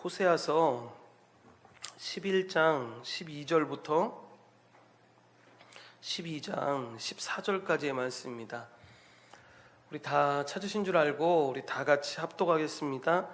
호세아서 11장 12절부터 12장 14절까지의 말씀입니다. 우리 다 찾으신 줄 알고 우리 다 같이 합독하겠습니다.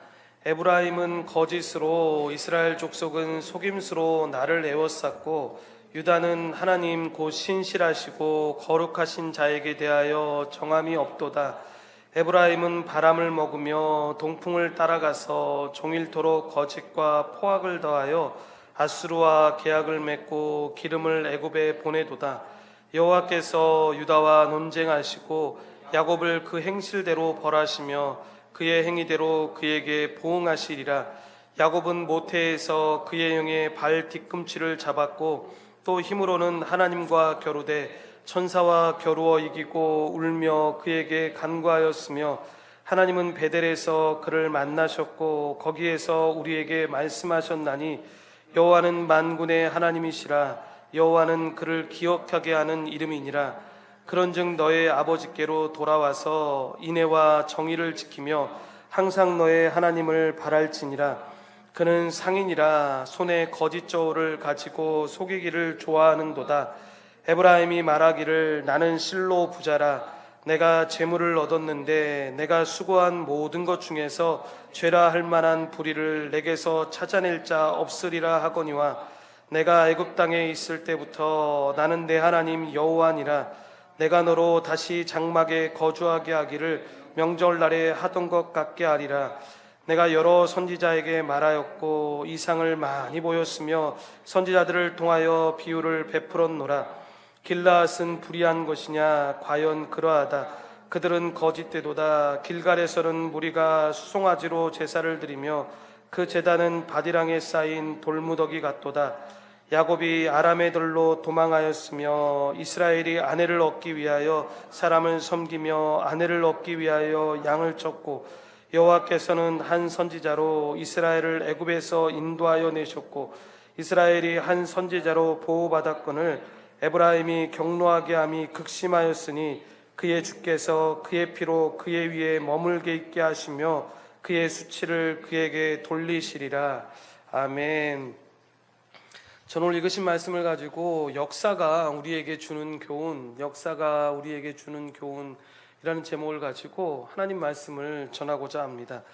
에브라임은 거짓으로, 이스라엘 족속은 속임수로 나를 에워쌌고, 유다는 하나님 곧 신실하시고 거룩하신 자에게 대하여 정함이 없도다. 에브라임은 바람을 먹으며 동풍을 따라가서 종일토록 거짓과 포악을 더하여 아수르와 계약을 맺고 기름을 애굽에 보내도다. 여호와께서 유다와 논쟁하시고 야곱을 그 행실대로 벌하시며 그의 행위대로 그에게 보응하시리라. 야곱은 모태에서 그의 영의 발 뒤꿈치를 잡았고 또 힘으로는 하나님과 겨루되 천사와 겨루어 이기고 울며 그에게 간구하였으며, 하나님은 베델에서 그를 만나셨고 거기에서 우리에게 말씀하셨나니, 여호와는 만군의 하나님이시라. 여호와는 그를 기억하게 하는 이름이니라. 그런즉 너의 아버지께로 돌아와서 인애와 정의를 지키며 항상 너의 하나님을 바랄지니라. 그는 상인이라 손에 거짓 저울을 가지고 속이기를 좋아하는도다. 에브라임이 말하기를 나는 실로 부자라. 내가 재물을 얻었는데 내가 수고한 모든 것 중에서 죄라 할 만한 불의를 내게서 찾아낼 자 없으리라 하거니와, 내가 애굽 땅에 있을 때부터 나는 내 하나님 여호와니라. 내가 너로 다시 장막에 거주하게 하기를 명절날에 하던 것 같게 하리라. 내가 여러 선지자에게 말하였고 이상을 많이 보였으며 선지자들을 통하여 비유를 베풀었노라. 길라앗은 불의한 것이냐? 과연 그러하다. 그들은 거짓되도다. 길갈에서는 무리가 수송아지로 제사를 드리며 그 제단은 바디랑에 쌓인 돌무더기 같도다. 야곱이 아람의 들로 도망하였으며 이스라엘이 아내를 얻기 위하여 사람을 섬기며 아내를 얻기 위하여 양을 쳤고, 여호와께서는 한 선지자로 이스라엘을 애굽에서 인도하여 내셨고 이스라엘이 한 선지자로 보호받았거늘 에브라임이 경노하게 함이 극심하였으니 그의 주께서 그의 피로 그의 위에 머물게 있게 하시며 그의 수치를 그에게 돌리시리라. 아멘. 저는 오늘 읽으신 말씀을 가지고 역사가 우리에게 주는 교훈, 이라는 제목을 가지고 하나님 말씀을 전하고자 합니다.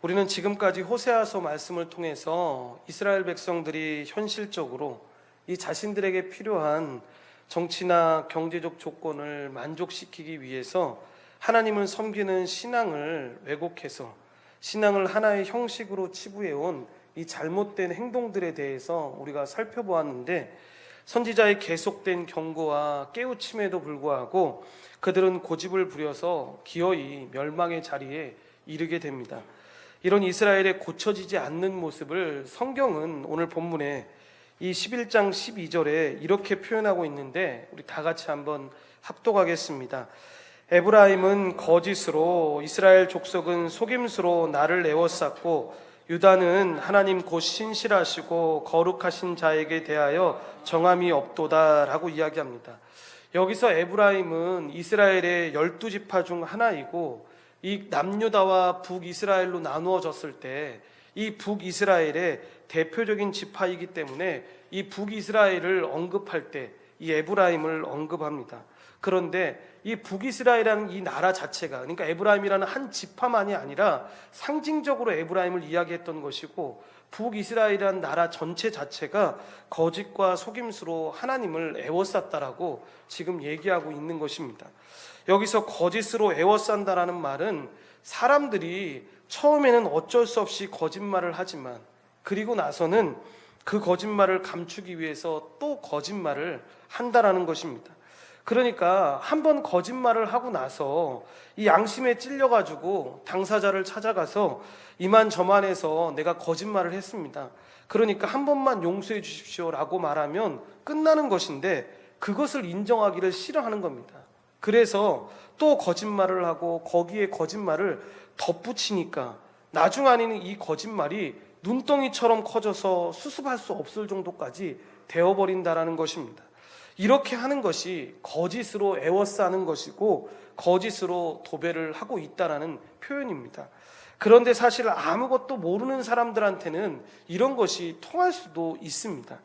우리는 지금까지 호세아서 말씀을 통해서 이스라엘 백성들이 현실적으로 이 자신들에게 필요한 정치나 경제적 조건을 만족시키기 위해서 하나님을 섬기는 신앙을 왜곡해서 신앙을 하나의 형식으로 치부해온 이 잘못된 행동들에 대해서 우리가 살펴보았는데, 선지자의 계속된 경고와 깨우침에도 불구하고 그들은 고집을 부려서 기어이 멸망의 자리에 이르게 됩니다. 이런 이스라엘의 고쳐지지 않는 모습을 성경은 오늘 본문에 이 11장 12절에 이렇게 표현하고 있는데, 우리 다 같이 한번 합독하겠습니다. 에브라임은 거짓으로, 이스라엘 족속은 속임수로 나를 에워쌌고, 유다는 하나님 곧 신실하시고 거룩하신 자에게 대하여 정함이 없도다 라고 이야기합니다. 여기서 에브라임은 이스라엘의 12지파 중 하나이고, 이 남유다와 북이스라엘로 나누어졌을 때 이 북이스라엘의 대표적인 지파이기 때문에 이 북이스라엘을 언급할 때 이 에브라임을 언급합니다. 그런데 이 북이스라엘이라는 이 나라 자체가, 그러니까 에브라임이라는 한 지파만이 아니라 상징적으로 에브라임을 이야기했던 것이고, 북이스라엘이라는 나라 전체 자체가 거짓과 속임수로 하나님을 애워쌌다라고 지금 얘기하고 있는 것입니다. 여기서 거짓으로 애워싼다라는 말은 사람들이 처음에는 어쩔 수 없이 거짓말을 하지만 그리고 나서는 그 거짓말을 감추기 위해서 또 거짓말을 한다라는 것입니다. 그러니까 한번 거짓말을 하고 나서 이 양심에 찔려가지고 당사자를 찾아가서 이만저만해서 내가 거짓말을 했습니다. 그러니까 한 번만 용서해 주십시오라고 말하면 끝나는 것인데, 그것을 인정하기를 싫어하는 겁니다. 그래서 또 거짓말을 하고 거기에 거짓말을 덧붙이니까 나중 아니는 이 거짓말이 눈덩이처럼 커져서 수습할 수 없을 정도까지 되어버린다라는 것입니다. 이렇게 하는 것이 거짓으로 애워싸는 것이고 거짓으로 도배를 하고 있다라는 표현입니다. 그런데 사실 아무것도 모르는 사람들한테는 이런 것이 통할 수도 있습니다.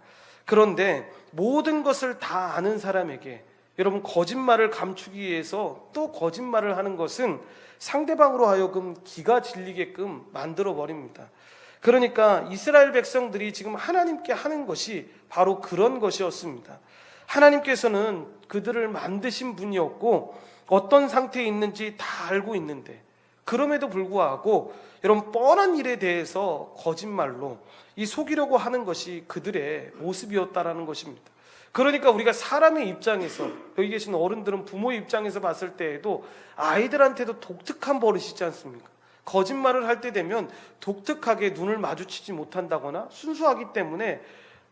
그런데 모든 것을 다 아는 사람에게 여러분 거짓말을 감추기 위해서 또 거짓말을 하는 것은 상대방으로 하여금 기가 질리게끔 만들어 버립니다. 그러니까 이스라엘 백성들이 지금 하나님께 하는 것이 바로 그런 것이었습니다. 하나님께서는 그들을 만드신 분이었고 어떤 상태에 있는지 다 알고 있는데 그럼에도 불구하고 여러분 뻔한 일에 대해서 거짓말로 이 속이려고 하는 것이 그들의 모습이었다라는 것입니다. 그러니까 우리가 사람의 입장에서, 여기 계신 어른들은 부모의 입장에서 봤을 때에도 아이들한테도 독특한 버릇이 있지 않습니까? 거짓말을 할 때 되면 독특하게 눈을 마주치지 못한다거나 순수하기 때문에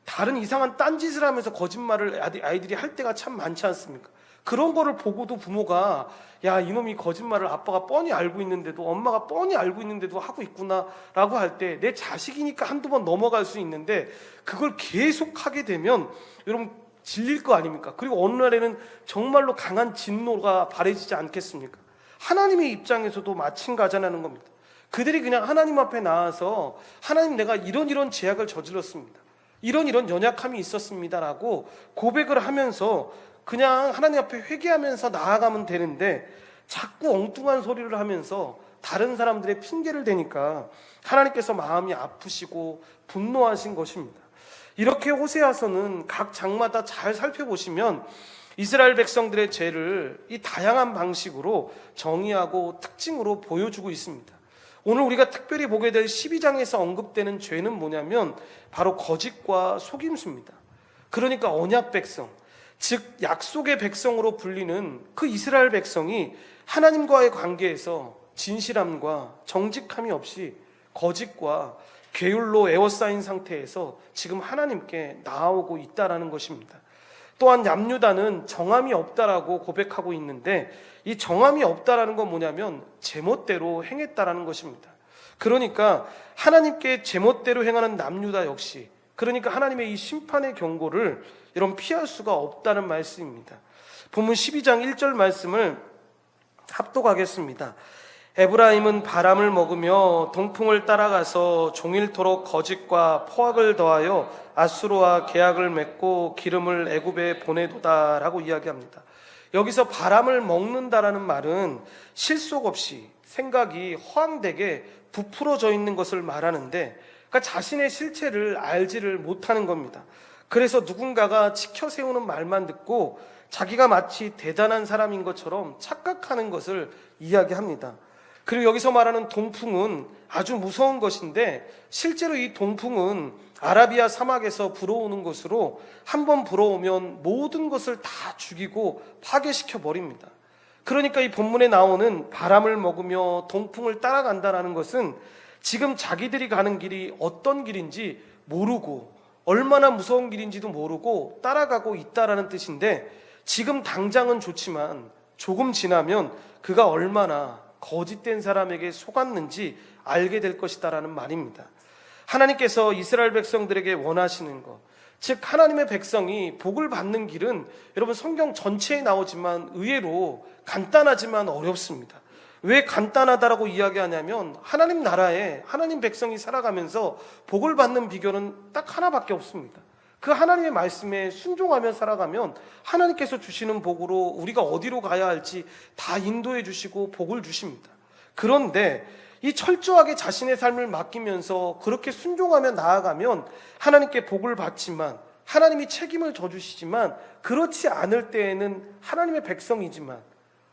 다른 이상한 딴짓을 하면서 거짓말을 아이들이 할 때가 참 많지 않습니까? 그런 거를 보고도 부모가 야, 이놈이 거짓말을 아빠가 뻔히 알고 있는데도, 엄마가 뻔히 알고 있는데도 하고 있구나 라고 할 때 내 자식이니까 한두 번 넘어갈 수 있는데 그걸 계속 하게 되면 여러분 질릴 거 아닙니까? 그리고 어느 날에는 정말로 강한 진노가 발해지지 않겠습니까? 하나님의 입장에서도 마찬가지라는 겁니다. 그들이 그냥 하나님 앞에 나와서 하나님, 내가 이런 죄악을 저질렀습니다, 이런 연약함이 있었습니다라고 고백을 하면서 그냥 하나님 앞에 회개하면서 나아가면 되는데 자꾸 엉뚱한 소리를 하면서 다른 사람들의 핑계를 대니까 하나님께서 마음이 아프시고 분노하신 것입니다. 이렇게 호세아서는 각 장마다 잘 살펴보시면 이스라엘 백성들의 죄를 이 다양한 방식으로 정의하고 특징으로 보여주고 있습니다. 오늘 우리가 특별히 보게 될 12장에서 언급되는 죄는 뭐냐면 바로 거짓과 속임수입니다. 그러니까 언약 백성, 즉 약속의 백성으로 불리는 그 이스라엘 백성이 하나님과의 관계에서 진실함과 정직함이 없이 거짓과 괴율로 에워싸인 상태에서 지금 하나님께 나아오고 있다라는 것입니다. 또한 얌유다는 정함이 없다라고 고백하고 있는데 이 정함이 없다라는 건 뭐냐면 제멋대로 행했다라는 것입니다. 그러니까 하나님께 제멋대로 행하는 남유다 역시, 그러니까 하나님의 이 심판의 경고를 이런 피할 수가 없다는 말씀입니다. 본문 12장 1절 말씀을 합독하겠습니다. 에브라임은 바람을 먹으며 동풍을 따라가서 종일토록 거짓과 포악을 더하여 아수르와 계약을 맺고 기름을 애굽에 보내도다라고 이야기합니다. 여기서 바람을 먹는다라는 말은 실속 없이 생각이 허황되게 부풀어져 있는 것을 말하는데, 그러니까 자신의 실체를 알지를 못하는 겁니다. 그래서 누군가가 지켜 세우는 말만 듣고 자기가 마치 대단한 사람인 것처럼 착각하는 것을 이야기합니다. 그리고 여기서 말하는 동풍은 아주 무서운 것인데 실제로 이 동풍은 아라비아 사막에서 불어오는 것으로 한번 불어오면 모든 것을 다 죽이고 파괴시켜 버립니다. 그러니까 이 본문에 나오는 바람을 먹으며 동풍을 따라간다는 것은 지금 자기들이 가는 길이 어떤 길인지 모르고 얼마나 무서운 길인지도 모르고 따라가고 있다라는 뜻인데, 지금 당장은 좋지만 조금 지나면 그가 얼마나 거짓된 사람에게 속았는지 알게 될 것이다라는 말입니다. 하나님께서 이스라엘 백성들에게 원하시는 것, 즉 하나님의 백성이 복을 받는 길은 여러분 성경 전체에 나오지만 의외로 간단하지만 어렵습니다. 왜 간단하다라고 이야기하냐면 하나님 나라에 하나님 백성이 살아가면서 복을 받는 비결은 딱 하나밖에 없습니다. 그 하나님의 말씀에 순종하며 살아가면 하나님께서 주시는 복으로 우리가 어디로 가야 할지 다 인도해 주시고 복을 주십니다. 그런데 이 철저하게 자신의 삶을 맡기면서 그렇게 순종하며 나아가면 하나님께 복을 받지만 하나님이 책임을 져주시지만, 그렇지 않을 때에는 하나님의 백성이지만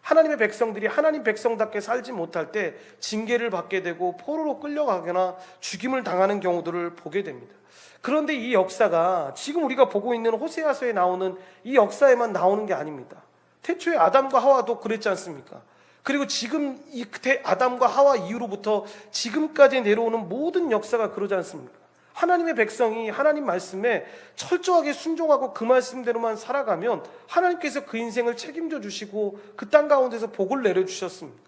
하나님의 백성들이 하나님 백성답게 살지 못할 때 징계를 받게 되고 포로로 끌려가거나 죽임을 당하는 경우들을 보게 됩니다. 그런데 이 역사가 지금 우리가 보고 있는 호세아서에 나오는 이 역사에만 나오는 게 아닙니다. 태초에 아담과 하와도 그랬지 않습니까? 그리고 지금 이 아담과 하와 이후로부터 지금까지 내려오는 모든 역사가 그러지 않습니까? 하나님의 백성이 하나님 말씀에 철저하게 순종하고 그 말씀대로만 살아가면 하나님께서 그 인생을 책임져 주시고 그 땅 가운데서 복을 내려주셨습니다.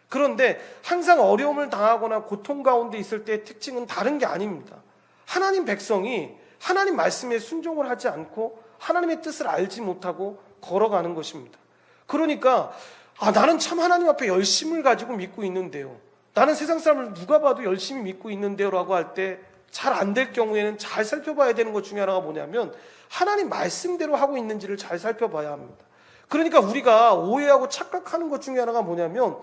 그런데 항상 어려움을 당하거나 고통 가운데 있을 때의 특징은 다른 게 아닙니다. 하나님 백성이 하나님 말씀에 순종을 하지 않고 하나님의 뜻을 알지 못하고 걸어가는 것입니다. 그러니까 나는 참 하나님 앞에 열심을 가지고 믿고 있는데요, 나는 세상 사람을 누가 봐도 열심히 믿고 있는데요 라고 할 때 잘 안 될 경우에는 잘 살펴봐야 되는 것 중에 하나가 뭐냐면 하나님 말씀대로 하고 있는지를 잘 살펴봐야 합니다. 그러니까 우리가 오해하고 착각하는 것 중에 하나가 뭐냐면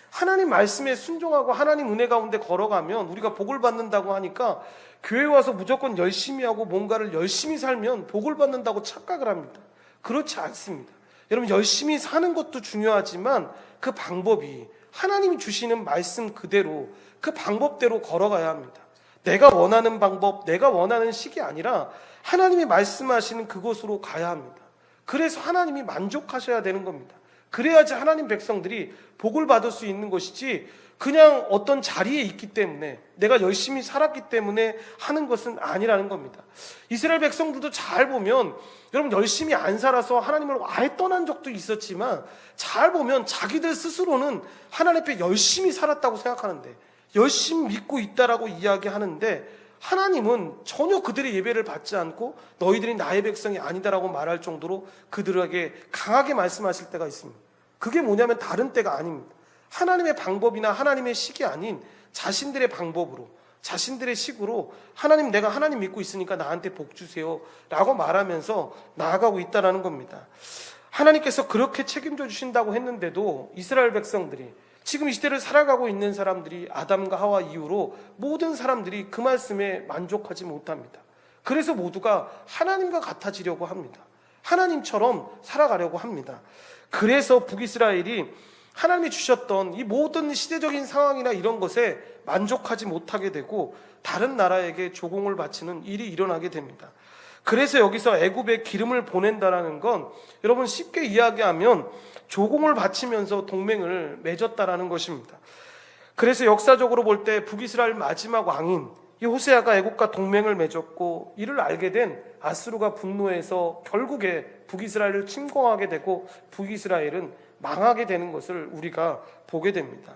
하나님 말씀에 순종하고 하나님 은혜 가운데 걸어가면 우리가 복을 받는다고 하니까 교회 와서 무조건 열심히 하고 뭔가를 열심히 살면 복을 받는다고 착각을 합니다. 그렇지 않습니다. 여러분, 열심히 사는 것도 중요하지만 그 방법이 하나님이 주시는 말씀 그대로 그 방법대로 걸어가야 합니다. 내가 원하는 방법, 내가 원하는 식이 아니라 하나님이 말씀하시는 그곳으로 가야 합니다. 그래서 하나님이 만족하셔야 되는 겁니다. 그래야지 하나님 백성들이 복을 받을 수 있는 것이지 그냥 어떤 자리에 있기 때문에 내가 열심히 살았기 때문에 하는 것은 아니라는 겁니다. 이스라엘 백성들도 잘 보면 여러분, 열심히 안 살아서 하나님을 아예 떠난 적도 있었지만 잘 보면 자기들 스스로는 하나님 앞에 열심히 살았다고 생각하는데, 열심히 믿고 있다라고 이야기하는데 하나님은 전혀 그들의 예배를 받지 않고 너희들이 나의 백성이 아니다라고 말할 정도로 그들에게 강하게 말씀하실 때가 있습니다. 그게 뭐냐면 다른 때가 아닙니다. 하나님의 방법이나 하나님의 식이 아닌 자신들의 방법으로, 자신들의 식으로 하나님, 내가 하나님 믿고 있으니까 나한테 복 주세요 라고 말하면서 나아가고 있다는 겁니다. 하나님께서 그렇게 책임져 주신다고 했는데도 이스라엘 백성들이, 지금 이 시대를 살아가고 있는 사람들이, 아담과 하와 이후로 모든 사람들이 그 말씀에 만족하지 못합니다. 그래서 모두가 하나님과 같아지려고 합니다. 하나님처럼 살아가려고 합니다. 그래서 북이스라엘이 하나님이 주셨던 이 모든 시대적인 상황이나 이런 것에 만족하지 못하게 되고 다른 나라에게 조공을 바치는 일이 일어나게 됩니다. 그래서 여기서 애굽에 기름을 보낸다라는 건 여러분 쉽게 이야기하면 조공을 바치면서 동맹을 맺었다라는 것입니다. 그래서 역사적으로 볼 때 북이스라엘 마지막 왕인 이 호세아가 애굽과 동맹을 맺었고, 이를 알게 된 아수르가 분노해서 결국에 북이스라엘을 침공하게 되고 북이스라엘은 망하게 되는 것을 우리가 보게 됩니다.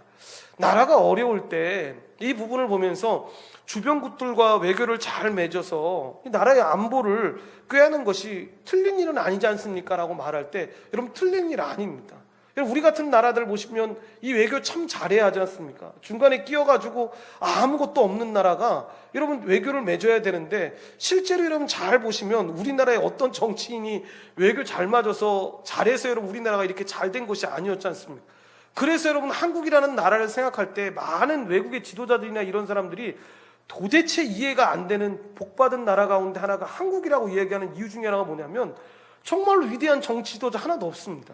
나라가 어려울 때 이 부분을 보면서 주변국들과 외교를 잘 맺어서 이 나라의 안보를 꾀하는 것이 틀린 일은 아니지 않습니까? 라고 말할 때 여러분, 틀린 일 아닙니다. 우리 같은 나라들 보시면 이 외교 참 잘해야 하지 않습니까? 중간에 끼어가지고 아무것도 없는 나라가 여러분 외교를 맺어야 되는데, 실제로 여러분 잘 보시면 우리나라의 어떤 정치인이 외교 잘 맞아서 잘해서 여러분 우리나라가 이렇게 잘 된 것이 아니었지 않습니까? 그래서 여러분 한국이라는 나라를 생각할 때 많은 외국의 지도자들이나 이런 사람들이 도대체 이해가 안 되는 복받은 나라 가운데 하나가 한국이라고 이야기하는 이유 중에 하나가 뭐냐면 정말로 위대한 정치 지도자 하나도 없습니다.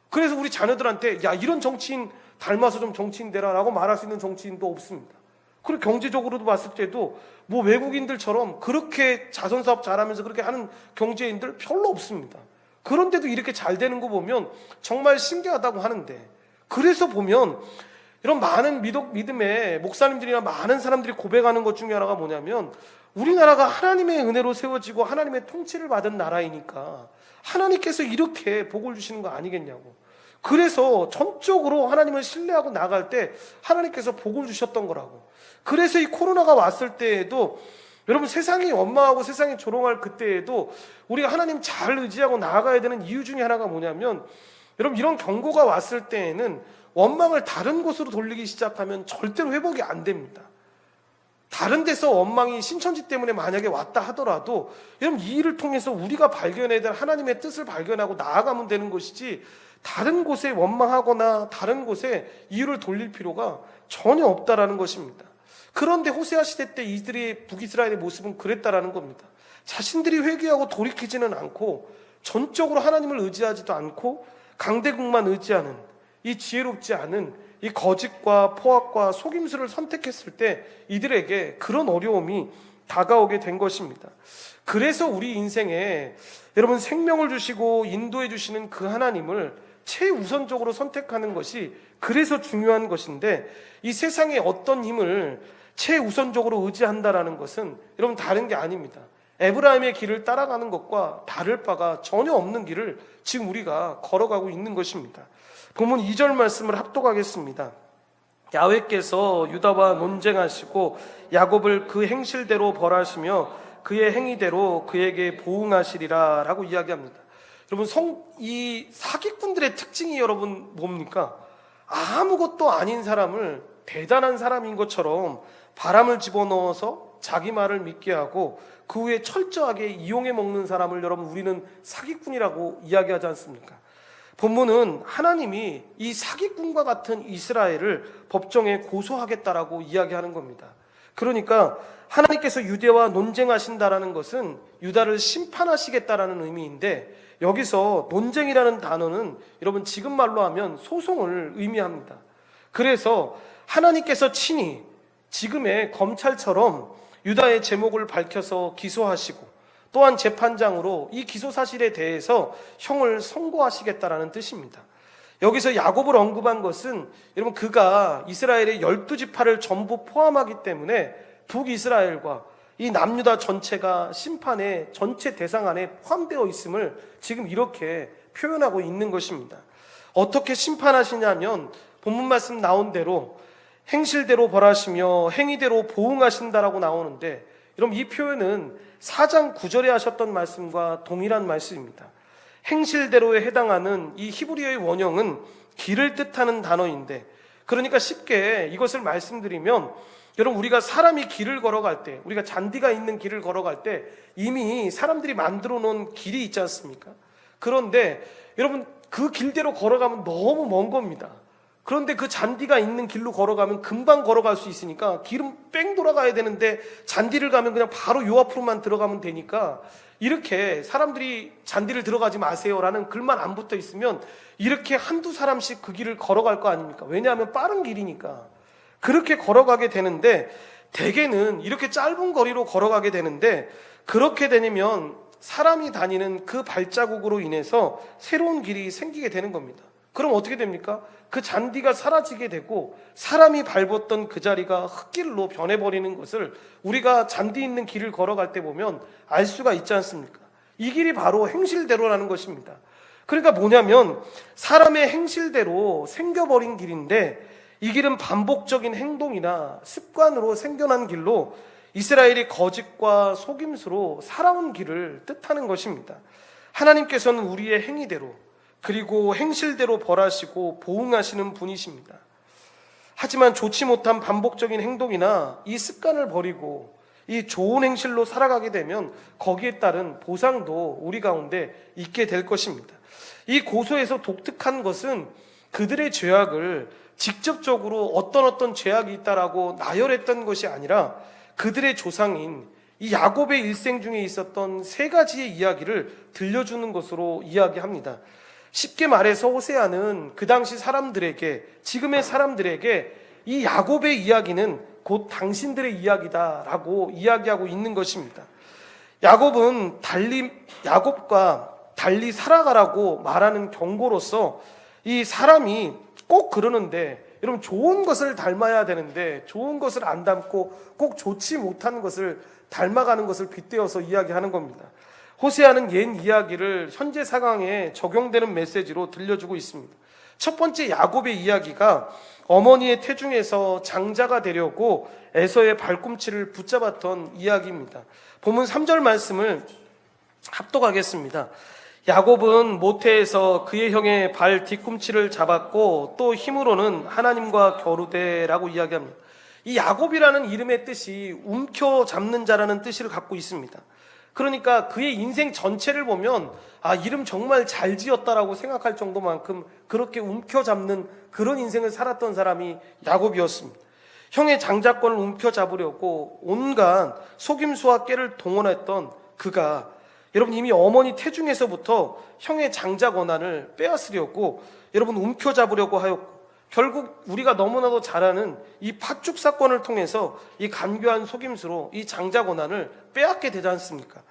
그래서 우리 자녀들한테 야, 이런 정치인 닮아서 좀 정치인 되라 라고 말할 수 있는 정치인도 없습니다. 그리고 경제적으로도 봤을 때도 뭐 외국인들처럼 그렇게 자선사업 잘하면서 그렇게 하는 경제인들 별로 없습니다. 그런데도 이렇게 잘 되는 거 보면 정말 신기하다고 하는데, 그래서 보면 이런 많은 믿음의 목사님들이나 많은 사람들이 고백하는 것 중에 하나가 뭐냐면 우리나라가 하나님의 은혜로 세워지고 하나님의 통치를 받은 나라이니까 하나님께서 이렇게 복을 주시는 거 아니겠냐고. 그래서 전적으로 하나님을 신뢰하고 나갈 때 하나님께서 복을 주셨던 거라고. 그래서 이 코로나가 왔을 때에도 여러분, 세상이 원망하고 세상이 조롱할 그때에도 우리가 하나님 잘 의지하고 나아가야 되는 이유 중에 하나가 뭐냐면, 여러분 이런 경고가 왔을 때에는 원망을 다른 곳으로 돌리기 시작하면 절대로 회복이 안 됩니다. 다른 데서 원망이 신천지 때문에 만약에 왔다 하더라도 여러분 이 일을 통해서 우리가 발견해야 될 하나님의 뜻을 발견하고 나아가면 되는 것이지, 다른 곳에 원망하거나 다른 곳에 이유를 돌릴 필요가 전혀 없다라는 것입니다. 그런데 호세아 시대 때 이들의 북이스라엘의 모습은 그랬다라는 겁니다. 자신들이 회개하고 돌이키지는 않고 전적으로 하나님을 의지하지도 않고 강대국만 의지하는 이 지혜롭지 않은 이 거짓과 포악과 속임수를 선택했을 때 이들에게 그런 어려움이 다가오게 된 것입니다. 그래서 우리 인생에 여러분 생명을 주시고 인도해 주시는 그 하나님을 최우선적으로 선택하는 것이 그래서 중요한 것인데, 이 세상의 어떤 힘을 최우선적으로 의지한다라는 것은 여러분 다른 게 아닙니다. 에브라임의 길을 따라가는 것과 다를 바가 전혀 없는 길을 지금 우리가 걸어가고 있는 것입니다. 본문 2절 말씀을 합독하겠습니다. 야훼께서 유다와 논쟁하시고 야곱을 그 행실대로 벌하시며 그의 행위대로 그에게 보응하시리라 라고 이야기합니다. 여러분 이 사기꾼들의 특징이 여러분 뭡니까? 아무것도 아닌 사람을 대단한 사람인 것처럼 바람을 집어넣어서 자기 말을 믿게 하고 그 후에 철저하게 이용해 먹는 사람을 여러분 우리는 사기꾼이라고 이야기하지 않습니까? 본문은 하나님이 이 사기꾼과 같은 이스라엘을 법정에 고소하겠다라고 이야기하는 겁니다. 그러니까 하나님께서 유대와 논쟁하신다라는 것은 유다를 심판하시겠다라는 의미인데, 여기서 논쟁이라는 단어는 여러분 지금 말로 하면 소송을 의미합니다. 그래서 하나님께서 친히 지금의 검찰처럼 유다의 제목을 밝혀서 기소하시고 또한 재판장으로 이 기소 사실에 대해서 형을 선고하시겠다라는 뜻입니다. 여기서 야곱을 언급한 것은 여러분 그가 이스라엘의 12지파를 전부 포함하기 때문에 북이스라엘과 이 남유다 전체가 심판의 전체 대상 안에 포함되어 있음을 지금 이렇게 표현하고 있는 것입니다. 어떻게 심판하시냐면 본문 말씀 나온 대로 행실대로 벌하시며 행위대로 보응하신다라고 나오는데, 여러분 이 표현은 4장 9절에 하셨던 말씀과 동일한 말씀입니다. 행실대로에 해당하는 이 히브리어의 원형은 길을 뜻하는 단어인데, 그러니까 쉽게 이것을 말씀드리면 여러분 우리가 사람이 길을 걸어갈 때, 우리가 잔디가 있는 길을 걸어갈 때 이미 사람들이 만들어 놓은 길이 있지 않습니까? 그런데 여러분 그 길대로 걸어가면 너무 먼 겁니다. 그런데 그 잔디가 있는 길로 걸어가면 금방 걸어갈 수 있으니까 길은 뺑 돌아가야 되는데 잔디를 가면 그냥 바로 요 앞으로만 들어가면 되니까, 이렇게 사람들이 잔디를 들어가지 마세요라는 글만 안 붙어 있으면 이렇게 한두 사람씩 그 길을 걸어갈 거 아닙니까? 왜냐하면 빠른 길이니까 그렇게 걸어가게 되는데, 대개는 이렇게 짧은 거리로 걸어가게 되는데, 그렇게 되면 사람이 다니는 그 발자국으로 인해서 새로운 길이 생기게 되는 겁니다. 그럼 어떻게 됩니까? 그 잔디가 사라지게 되고 사람이 밟았던 그 자리가 흙길로 변해버리는 것을 우리가 잔디 있는 길을 걸어갈 때 보면 알 수가 있지 않습니까? 이 길이 바로 행실대로라는 것입니다. 그러니까 뭐냐면 사람의 행실대로 생겨버린 길인데, 이 길은 반복적인 행동이나 습관으로 생겨난 길로 이스라엘이 거짓과 속임수로 살아온 길을 뜻하는 것입니다. 하나님께서는 우리의 행위대로 그리고 행실대로 벌하시고 보응하시는 분이십니다. 하지만 좋지 못한 반복적인 행동이나 이 습관을 버리고 이 좋은 행실로 살아가게 되면 거기에 따른 보상도 우리 가운데 있게 될 것입니다. 이 고소에서 독특한 것은 그들의 죄악을 직접적으로 어떤 죄악이 있다라고 나열했던 것이 아니라 그들의 조상인 이 야곱의 일생 중에 있었던 3가지의 이야기를 들려주는 것으로 이야기합니다. 쉽게 말해서 호세아는 그 당시 사람들에게, 지금의 사람들에게 이 야곱의 이야기는 곧 당신들의 이야기다라고 이야기하고 있는 것입니다. 야곱과 달리 살아가라고 말하는 경고로서 이 사람이 꼭 그러는데, 여러분 좋은 것을 닮아야 되는데 좋은 것을 안 닮고 꼭 좋지 못한 것을 닮아가는 것을 빗대어서 이야기하는 겁니다. 호세아는 옛 이야기를 현재 상황에 적용되는 메시지로 들려주고 있습니다. 첫 번째 야곱의 이야기가 어머니의 태중에서 장자가 되려고 에서의 발꿈치를 붙잡았던 이야기입니다. 본문 3절 말씀을 합독하겠습니다. 야곱은 모태에서 그의 형의 발 뒤꿈치를 잡았고 또 힘으로는 하나님과 겨루되라고 이야기합니다. 이 야곱이라는 이름의 뜻이 움켜잡는 자라는 뜻을 갖고 있습니다. 그러니까 그의 인생 전체를 보면 이름 정말 잘 지었다라고 생각할 정도만큼 그렇게 움켜잡는 그런 인생을 살았던 사람이 야곱이었습니다. 형의 장자권을 움켜잡으려고 온갖 속임수와 깨를 동원했던 그가, 여러분 이미 어머니 태중에서부터 형의 장자 권한을 빼앗으려고 여러분 움켜잡으려고 하였고, 결국 우리가 너무나도 잘 아는 이 팥죽 사건을 통해서 이 간교한 속임수로 이 장자 권한을 빼앗게 되지 않습니까?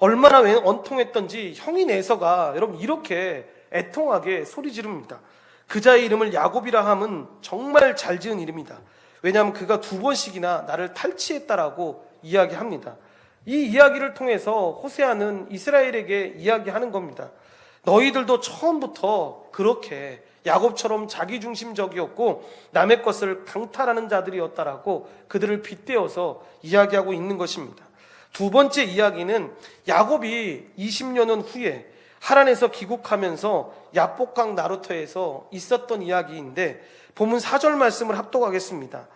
얼마나 원통했던지 형인 에서가 여러분 이렇게 애통하게 소리 지릅니다. 그자의 이름을 야곱이라 함은 정말 잘 지은 이름이다. 왜냐하면 그가 2번씩이나 나를 탈취했다라고 이야기합니다. 이 이야기를 통해서 호세아는 이스라엘에게 이야기하는 겁니다. 너희들도 처음부터 그렇게 야곱처럼 자기중심적이었고 남의 것을 강탈하는 자들이었다라고 그들을 빗대어서 이야기하고 있는 것입니다. 2번째 이야기는 야곱이 20여 년 후에 하란에서 귀국하면서 야복강 나루터에서 있었던 이야기인데, 본문 4절 말씀을 합독하겠습니다.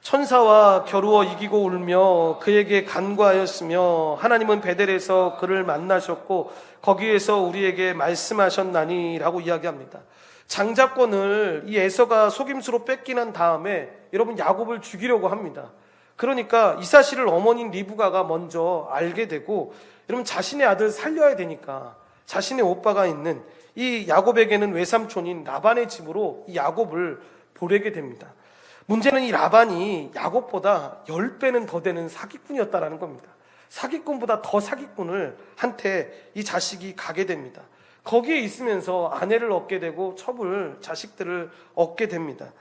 천사와 겨루어 이기고 울며 그에게 간구하였으며 하나님은 베델에서 그를 만나셨고 거기에서 우리에게 말씀하셨나니 라고 이야기합니다. 장자권을 이 에서가 속임수로 뺏긴 다음에 여러분 야곱을 죽이려고 합니다. 그러니까 이 사실을 어머니인 리브가가 먼저 알게 되고 여러분 자신의 아들 살려야 되니까 자신의 오빠가 있는 이 야곱에게는 외삼촌인 라반의 집으로 이 야곱을 보내게 됩니다. 문제는 이 라반이 야곱보다 10배는 더 되는 사기꾼이었다라는 겁니다. 사기꾼보다 더 사기꾼을 한테 이 자식이 가게 됩니다. 거기에 있으면서 아내를 얻게 되고 자식들을 얻게 됩니다.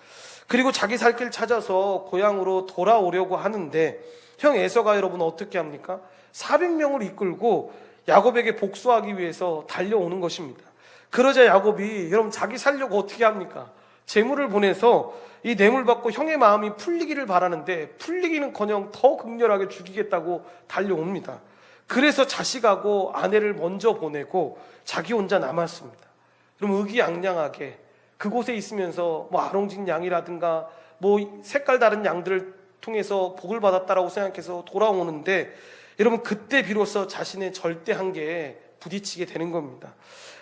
그리고 자기 살 길 찾아서 고향으로 돌아오려고 하는데 형 에서가 여러분 어떻게 합니까? 400명을 이끌고 야곱에게 복수하기 위해서 달려오는 것입니다. 그러자 야곱이 여러분 자기 살려고 어떻게 합니까? 재물을 보내서 이 뇌물 받고 형의 마음이 풀리기를 바라는데 풀리기는커녕 더 극렬하게 죽이겠다고 달려옵니다. 그래서 자식하고 아내를 먼저 보내고 자기 혼자 남았습니다. 그럼 의기양양하게 그곳에 있으면서 아롱진 양이라든가 색깔 다른 양들을 통해서 복을 받았다라고 생각해서 돌아오는데 여러분 그때 비로소 자신의 절대 한계에 부딪히게 되는 겁니다.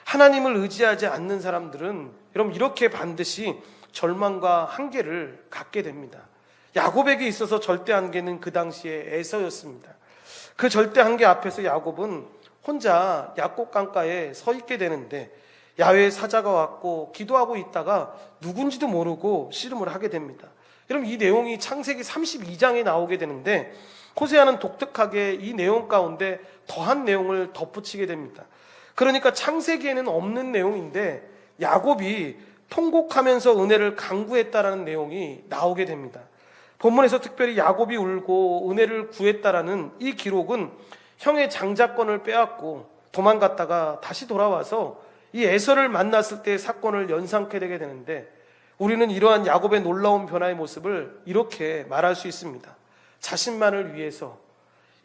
하나님을 의지하지 않는 사람들은 여러분 이렇게 반드시 절망과 한계를 갖게 됩니다. 야곱에게 있어서 절대 한계는 그 당시에 에서였습니다. 그 절대 한계 앞에서 야곱은 혼자 야곱 강가에 서 있게 되는데 야훼의 사자가 왔고 기도하고 있다가 누군지도 모르고 씨름을 하게 됩니다. 여러분 이 내용이 창세기 32장에 나오게 되는데 호세아는 독특하게 이 내용 가운데 더한 내용을 덧붙이게 됩니다. 그러니까 창세기에는 없는 내용인데 야곱이 통곡하면서 은혜를 간구했다라는 내용이 나오게 됩니다. 본문에서 특별히 야곱이 울고 은혜를 구했다라는 이 기록은 형의 장자권을 빼앗고 도망갔다가 다시 돌아와서 이 에서를 만났을 때의 사건을 연상케 되게 되는데 우리는 이러한 야곱의 놀라운 변화의 모습을 이렇게 말할 수 있습니다. 자신만을 위해서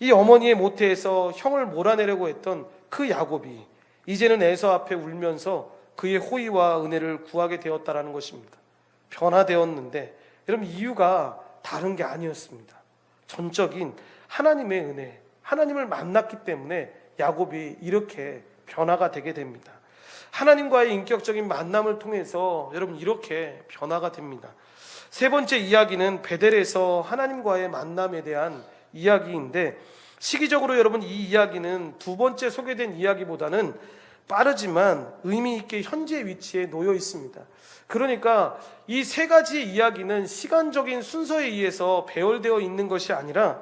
이 어머니의 모태에서 형을 몰아내려고 했던 그 야곱이 이제는 에서 앞에 울면서 그의 호의와 은혜를 구하게 되었다라는 것입니다. 변화되었는데 여러분 이유가 다른 게 아니었습니다. 전적인 하나님의 은혜, 하나님을 만났기 때문에 야곱이 이렇게 변화가 되게 됩니다. 하나님과의 인격적인 만남을 통해서 여러분 이렇게 변화가 됩니다. 세 번째 이야기는 베델에서 하나님과의 만남에 대한 이야기인데 시기적으로 여러분 이 이야기는 두 번째 소개된 이야기보다는 빠르지만 의미 있게 현재 위치에 놓여 있습니다. 그러니까 이 세 가지 이야기는 시간적인 순서에 의해서 배열되어 있는 것이 아니라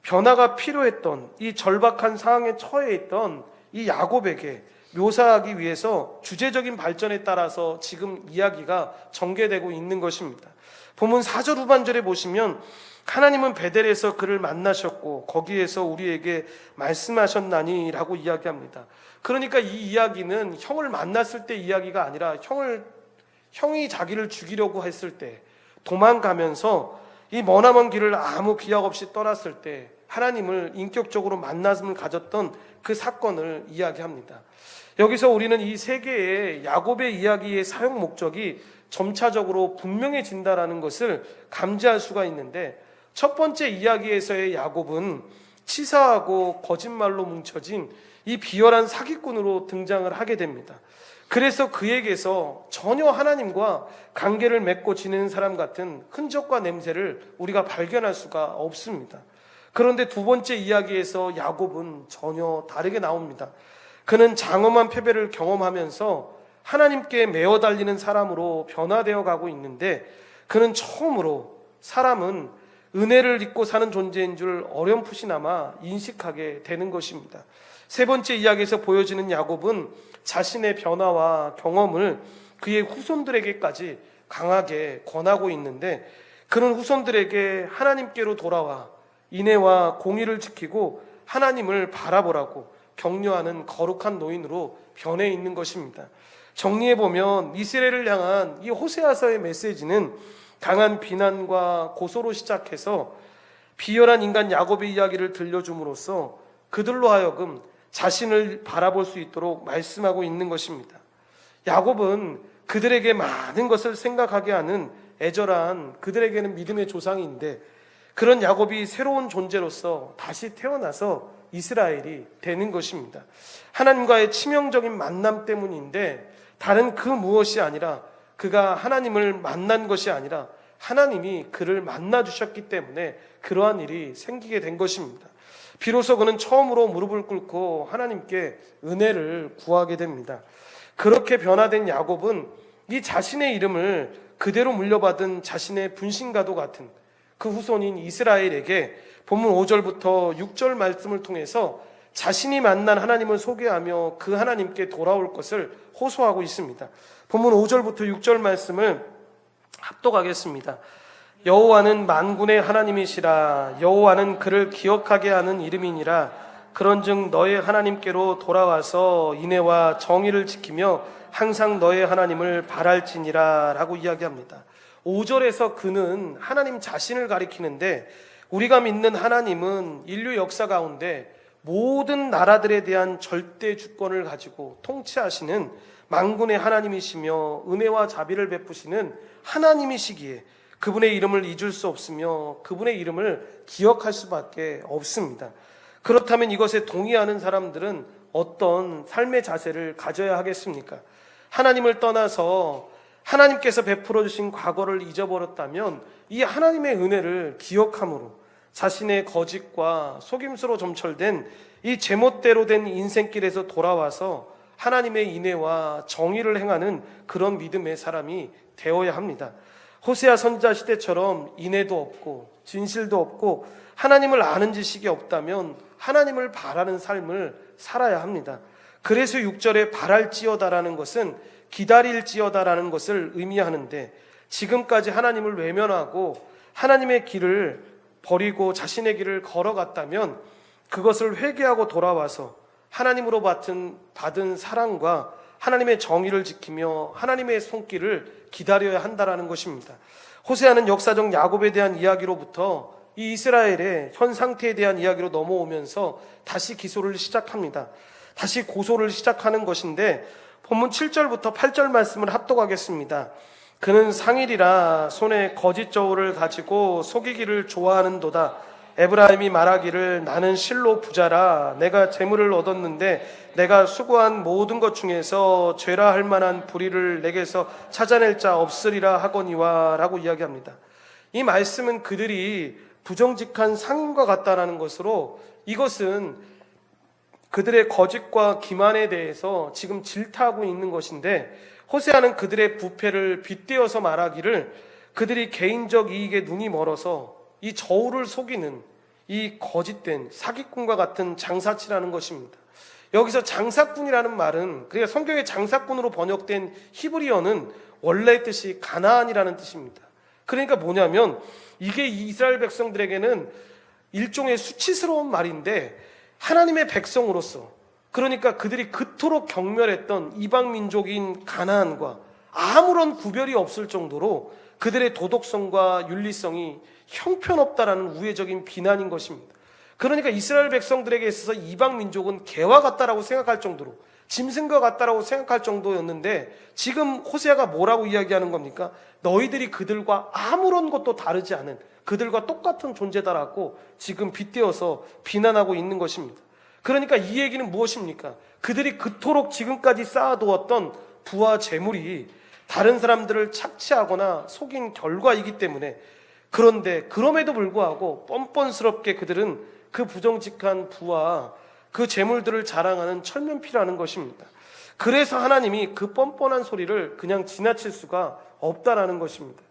변화가 필요했던 이 절박한 상황에 처해 있던 이 야곱에게 묘사하기 위해서 주제적인 발전에 따라서 지금 이야기가 전개되고 있는 것입니다. 본문 4절 후반절에 보시면 하나님은 베델에서 그를 만나셨고 거기에서 우리에게 말씀하셨나니 라고 이야기합니다. 그러니까 이 이야기는 형을 만났을 때 이야기가 아니라 형이 자기를 죽이려고 했을 때 도망가면서 이 머나먼 길을 아무 기약 없이 떠났을 때 하나님을 인격적으로 만남을 가졌던 그 사건을 이야기합니다. 여기서 우리는 이 세 개의 야곱의 이야기의 사용 목적이 점차적으로 분명해진다라는 것을 감지할 수가 있는데 첫 번째 이야기에서의 야곱은 치사하고 거짓말로 뭉쳐진 이 비열한 사기꾼으로 등장을 하게 됩니다. 그래서 그에게서 전혀 하나님과 관계를 맺고 지내는 사람 같은 흔적과 냄새를 우리가 발견할 수가 없습니다. 그런데 두 번째 이야기에서 야곱은 전혀 다르게 나옵니다. 그는 장엄한 패배를 경험하면서 하나님께 매어 달리는 사람으로 변화되어 가고 있는데 그는 처음으로 사람은 은혜를 잊고 사는 존재인 줄 어렴풋이나마 인식하게 되는 것입니다. 세 번째 이야기에서 보여지는 야곱은 자신의 변화와 경험을 그의 후손들에게까지 강하게 권하고 있는데 그는 후손들에게 하나님께로 돌아와 인애와 공의를 지키고 하나님을 바라보라고 격려하는 거룩한 노인으로 변해 있는 것입니다. 정리해보면 이스라엘을 향한 이 호세아서의 메시지는 강한 비난과 고소로 시작해서 비열한 인간 야곱의 이야기를 들려줌으로써 그들로 하여금 자신을 바라볼 수 있도록 말씀하고 있는 것입니다. 야곱은 그들에게 많은 것을 생각하게 하는 애절한 그들에게는 믿음의 조상인데 그런 야곱이 새로운 존재로서 다시 태어나서 이스라엘이 되는 것입니다. 하나님과의 치명적인 만남 때문인데 다른 그 무엇이 아니라 그가 하나님을 만난 것이 아니라 하나님이 그를 만나 주셨기 때문에 그러한 일이 생기게 된 것입니다. 비로소 그는 처음으로 무릎을 꿇고 하나님께 은혜를 구하게 됩니다. 그렇게 변화된 야곱은 이 자신의 이름을 그대로 물려받은 자신의 분신과도 같은 그 후손인 이스라엘에게 본문 5절부터 6절 말씀을 통해서 자신이 만난 하나님을 소개하며 그 하나님께 돌아올 것을 호소하고 있습니다. 본문 5절부터 6절 말씀을 합독하겠습니다. 여호와는 만군의 하나님이시라. 여호와는 그를 기억하게 하는 이름이니라. 그런즉 너의 하나님께로 돌아와서 인애와 정의를 지키며 항상 너의 하나님을 바랄지니라 라고 이야기합니다. 5절에서 그는 하나님 자신을 가리키는데 우리가 믿는 하나님은 인류 역사 가운데 모든 나라들에 대한 절대 주권을 가지고 통치하시는 만군의 하나님이시며 은혜와 자비를 베푸시는 하나님이시기에 그분의 이름을 잊을 수 없으며 그분의 이름을 기억할 수밖에 없습니다. 그렇다면 이것에 동의하는 사람들은 어떤 삶의 자세를 가져야 하겠습니까? 하나님을 떠나서 하나님께서 베풀어 주신 과거를 잊어버렸다면 이 하나님의 은혜를 기억함으로 자신의 거짓과 속임수로 점철된 이 제멋대로 된 인생길에서 돌아와서 하나님의 인애와 정의를 행하는 그런 믿음의 사람이 되어야 합니다. 호세아 선지자 시대처럼 인애도 없고 진실도 없고 하나님을 아는 지식이 없다면 하나님을 바라는 삶을 살아야 합니다. 그래서 6절에 바랄지어다라는 것은 기다릴지어다라는 것을 의미하는데 지금까지 하나님을 외면하고 하나님의 길을 버리고 자신의 길을 걸어갔다면 그것을 회개하고 돌아와서 하나님으로 받은 사랑과 하나님의 정의를 지키며 하나님의 손길을 기다려야 한다라는 것입니다. 호세아는 역사적 야곱에 대한 이야기로부터 이 이스라엘의 현 상태에 대한 이야기로 넘어오면서 다시 기소를 시작합니다. 다시 고소를 시작하는 것인데 본문 7절부터 8절 말씀을 합독하겠습니다. 그는 상일이라 손에 거짓 저울을 가지고 속이기를 좋아하는도다. 에브라임이 말하기를 나는 실로 부자라. 내가 재물을 얻었는데 내가 수고한 모든 것 중에서 죄라 할 만한 불의를 내게서 찾아낼 자 없으리라 하거니와 라고 이야기합니다. 이 말씀은 그들이 부정직한 상인과 같다라는 것으로 이것은 그들의 거짓과 기만에 대해서 지금 질타하고 있는 것인데 호세아는 그들의 부패를 빗대어서 말하기를 그들이 개인적 이익에 눈이 멀어서 이 저울을 속이는 이 거짓된 사기꾼과 같은 장사치라는 것입니다. 여기서 장사꾼이라는 말은 그러니까 성경의 장사꾼으로 번역된 히브리어는 원래 뜻이 가나안이라는 뜻입니다. 그러니까 뭐냐면 이게 이스라엘 백성들에게는 일종의 수치스러운 말인데 하나님의 백성으로서 그러니까 그들이 그토록 경멸했던 이방 민족인 가나안과 아무런 구별이 없을 정도로 그들의 도덕성과 윤리성이 형편없다라는 우회적인 비난인 것입니다. 그러니까 이스라엘 백성들에게 있어서 이방 민족은 개와 같다라고 생각할 정도로 짐승과 같다라고 생각할 정도였는데 지금 호세아가 뭐라고 이야기하는 겁니까? 너희들이 그들과 아무런 것도 다르지 않은 그들과 똑같은 존재다라고 지금 빗대어서 비난하고 있는 것입니다. 그러니까 이 얘기는 무엇입니까? 그들이 그토록 지금까지 쌓아두었던 부와 재물이 다른 사람들을 착취하거나 속인 결과이기 때문에 그런데 그럼에도 불구하고 뻔뻔스럽게 그들은 그 부정직한 부와 그 재물들을 자랑하는 철면피라는 것입니다. 그래서 하나님이 그 뻔뻔한 소리를 그냥 지나칠 수가 없다라는 것입니다.